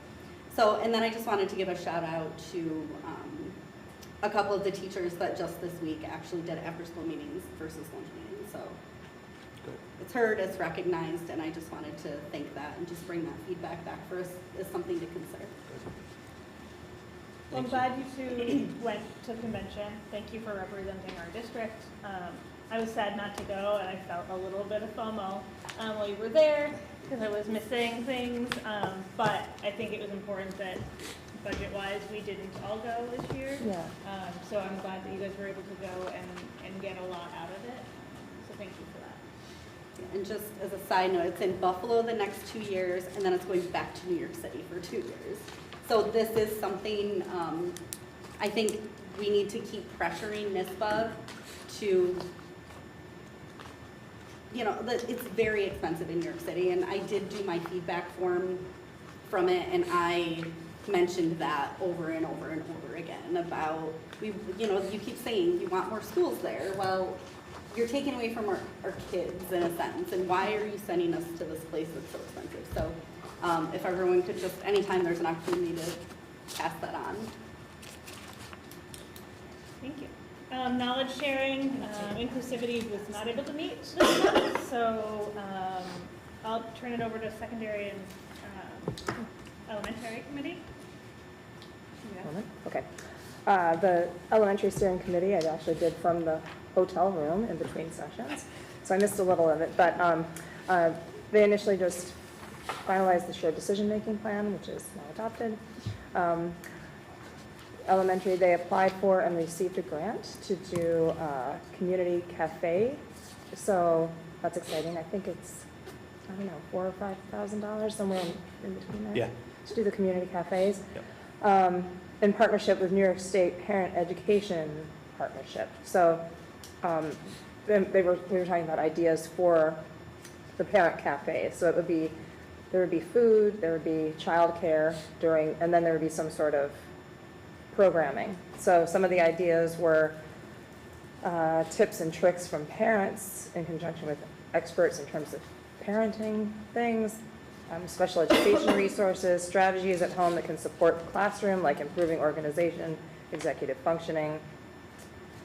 S2: So, and then I just wanted to give a shout out to a couple of the teachers that just this week actually did after school meetings versus lunch meetings. So it's heard, it's recognized, and I just wanted to thank that and just bring that feedback back for us as something to consider.
S11: Well, I'm glad you two went to the convention. Thank you for representing our district. I was sad not to go, and I felt a little bit of FOMO while you were there because I was missing things. But I think it was important that budget-wise we didn't all go this year.
S1: Yeah.
S11: So I'm glad that you guys were able to go and get a lot out of it. So thank you for that.
S2: And just as a side note, it's in Buffalo the next 2 years, and then it's going back to New York City for 2 years. So this is something I think we need to keep pressuring NISBA to, it's very expensive in New York City, and I did do my feedback form from it, and I mentioned that over and over and over again about, you keep saying you want more schools there. Well, you're taking away from our kids in a sense, and why are you sending us to this place that's so expensive? So if everyone could just, anytime there's an opportunity to pass that on.
S11: Thank you. Knowledge sharing, inclusivity was not able to meet this month, so I'll turn it over to secondary and elementary committee.
S1: Okay. The elementary steering committee, I actually did from the hotel room in between sessions, so I missed a little of it, but they initially just finalized the shared decision-making plan, which is now adopted. Elementary, they applied for and received a grant to do a community cafe, so that's exciting. I think it's, I don't know, $4,000 or $5,000, somewhere in between there.
S10: Yeah.
S1: To do the community cafes.
S10: Yep.
S1: In partnership with New York State Parent Education Partnership. So we were talking about ideas for the parent cafe. So there would be food, there would be childcare during, and then there would be some sort of programming. So some of the ideas were tips and tricks from parents in conjunction with experts in terms of parenting things, special education resources, strategies at home that can support the classroom, like improving organization, executive functioning,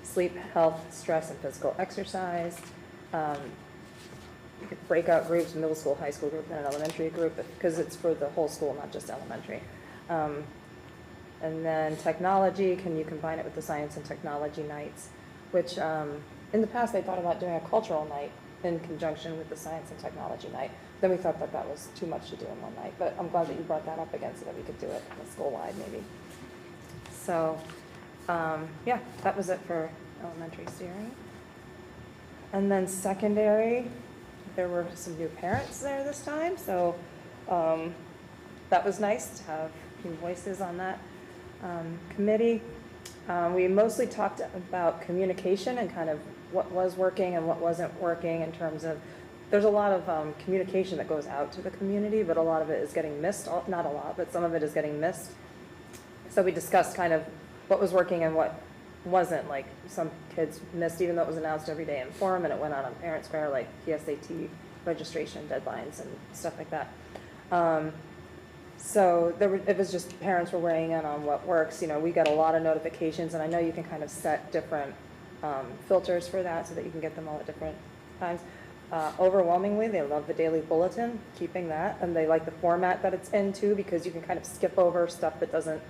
S1: sleep, health, stress, and physical exercise. Breakout groups, middle school, high school group, and an elementary group, because it's for the whole school, not just elementary. And then technology, can you combine it with the science and technology nights, which in the past they thought about doing a cultural night in conjunction with the science and technology night. Then we thought that that was too much to do in one night, but I'm glad that you brought that up again so that we could do it school-wide maybe. So, yeah, that was it for elementary steering. And then secondary, there were some new parents there this time, so that was nice to have new voices on that committee. We mostly talked about communication and kind of what was working and what wasn't working in terms of, there's a lot of communication that goes out to the community, but a lot of it is getting missed. Not a lot, but some of it is getting missed. So we discussed kind of what was working and what wasn't. Like some kids missed, even though it was announced every day in Forum and it went out on Parent Square, like PSAT registration deadlines and stuff like that. So it was just parents were weighing in on what works. We got a lot of notifications, and I know you can kind of set different filters for that so that you can get them all at different times. Overwhelmingly, they love the daily bulletin, keeping that, and they like the format that it's in too, because you can kind of skip over stuff that doesn't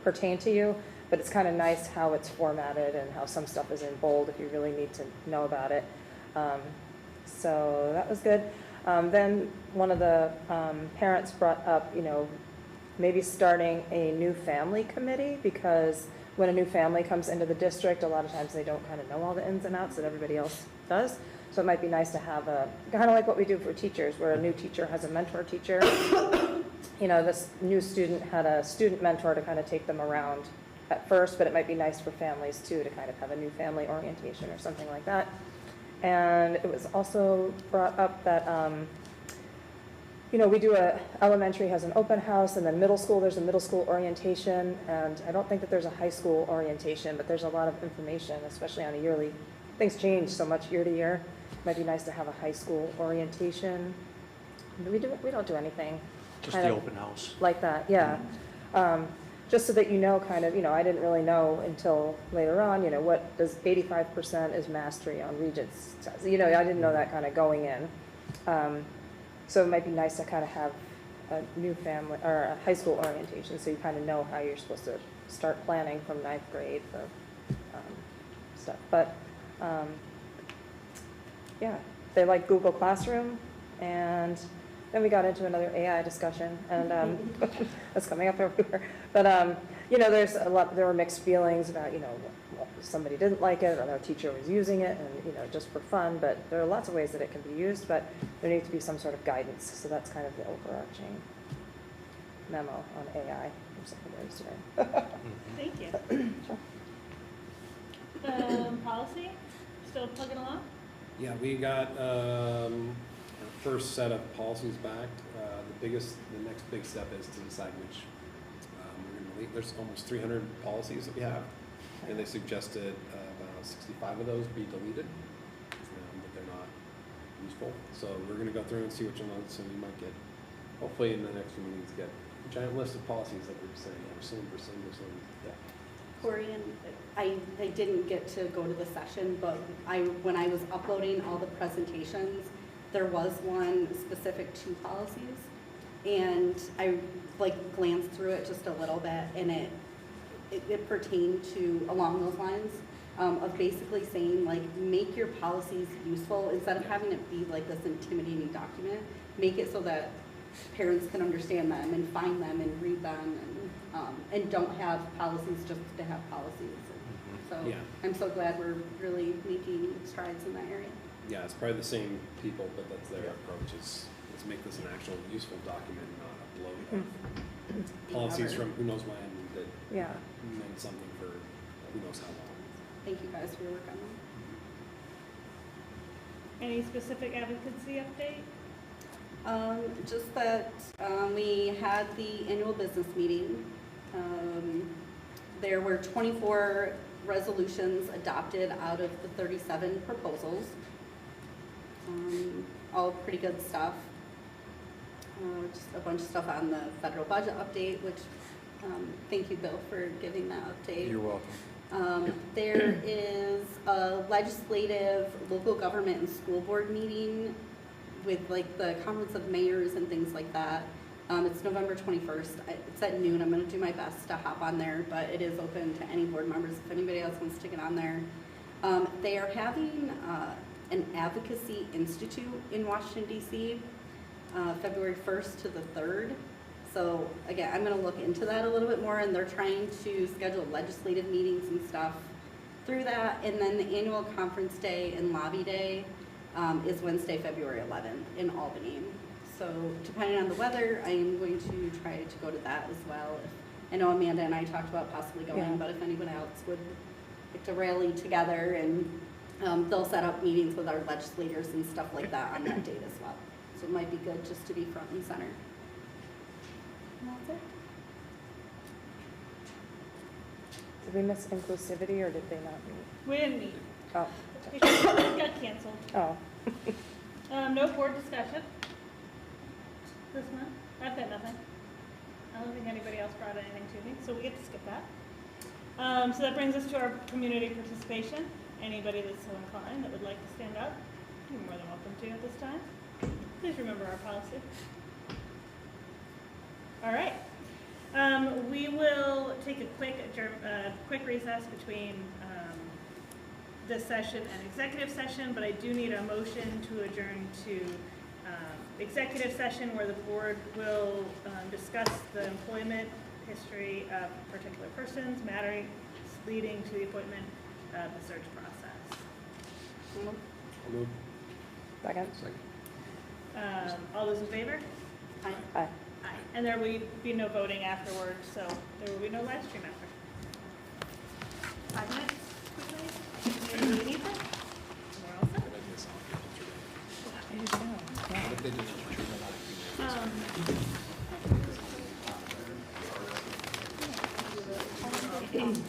S1: pertain to you, but it's kind of nice how it's formatted and how some stuff is in bold if you really need to know about it. So that was good. Then one of the parents brought up, maybe starting a new family committee, because when a new family comes into the district, a lot of times they don't kind of know all the ins and outs that everybody else does. So it might be nice to have kind of like what we do for teachers, where a new teacher has a mentor teacher. This new student had a student mentor to kind of take them around at first, but it might be nice for families too to kind of have a new family orientation or something like that. And it was also brought up that, we do elementary has an open house, and then middle school, there's a middle school orientation, and I don't think that there's a high school orientation, but there's a lot of information, especially on a yearly, things change so much year to year. It might be nice to have a high school orientation. We don't do anything.
S10: Just
S1: kind
S10: the
S1: of
S10: open house.
S1: like that, yeah. just so that you know kind of, I didn't really know until later on, what does 85% is mastery on Regents test? I didn't know that kind of going in. So it might be nice to kind of have a new family or a high school orientation, so you kind of know how you're supposed to start planning from 9th grade for stuff. But yeah, they like Google Classroom, and then we got into another AI discussion, and that's coming up everywhere. But there were mixed feelings about somebody didn't like it, or their teacher was using it, and just for fun. But there are lots of ways that it can be used, but there needs to be some sort of guidance. So that's kind of the overarching memo on AI from secondaries today.
S11: Thank you. Policy, still plugging along?
S3: Yeah, we got our first set of policies back. The next big step is to decide which we're going to delete. There's almost 300 policies that we have, and they suggested about 65 of those be deleted, but they're not useful. So we're going to go through and see which ones, and we might get, hopefully in the next few meetings, get a giant list of policies that we're saying, rescind. Yeah.
S2: Corey, and I didn't get to go to the session, but when I was uploading all the presentations, there was one specific to policies, and I glanced through it just a little bit, and it pertained to along those lines of basically saying make your policies useful instead of having it be like this intimidating document. Make it so that parents can understand them and find them and read them, and don't have policies just to have policies. So
S3: Yeah.
S2: I'm so glad we're really making strides in that area.
S3: Yeah, it's probably the same people, but that's their approach is make this an actual useful document, not a bloat of policies from who knows when that
S1: Yeah.
S3: meant something for who knows how long.
S2: Thank you guys for your work on that.
S11: Any specific advocacy update?
S2: Just that we had the annual business meeting. There were 24 resolutions adopted out of the 37 proposals. All pretty good stuff. Just a bunch of stuff on the federal budget update, which thank you, Bill, for giving that update.
S10: You're welcome.
S2: There is a legislative local government and school board meeting with the Conference of Mayors and things like that. It's November 21st. It's at noon. I'm going to do my best to hop on there, but it is open to any board members if anybody else wants to get on there. They are having an advocacy institute in Washington, D.C., February 1st to the 3rd. So again, I'm going to look into that a little bit more, and they're trying to schedule legislative meetings and stuff through that. And then the annual conference day and lobby day is Wednesday, February 11th in Albany. So depending on the weather, I am going to try to go to that as well. I know Amanda and I talked about possibly going,
S1: Yeah.
S2: but if anyone else would like to rally together, and they'll set up meetings with our legislators and stuff like that on that date as well. So it might be good just to be front and center. And that's it.
S1: Did we miss inclusivity, or did they not meet?
S11: We didn't meet.
S1: Oh,
S11: It got canceled.
S1: oh.
S11: No board discussion this month. I've got nothing. I don't think anybody else brought anything to me, so we get to skip that. So that brings us to our community participation. Anybody that's so inclined that would like to stand up, you're more than welcome to at this time. Please remember our policy. All right. We will take a quick recess between this session and executive session, but I do need a motion to adjourn to executive session where the board will discuss the employment history of particular persons, matters leading to the appointment of the search process.
S3: I'll move.
S1: Second?
S11: All those in favor?
S2: Aye.
S1: Aye.
S11: Aye. And there will be no voting afterwards, so there will be no live stream after. 5 minutes, quickly. Anybody need that? We're all set.
S1: I do too. Yeah.
S3: What if they did it for treatment?
S11: Um,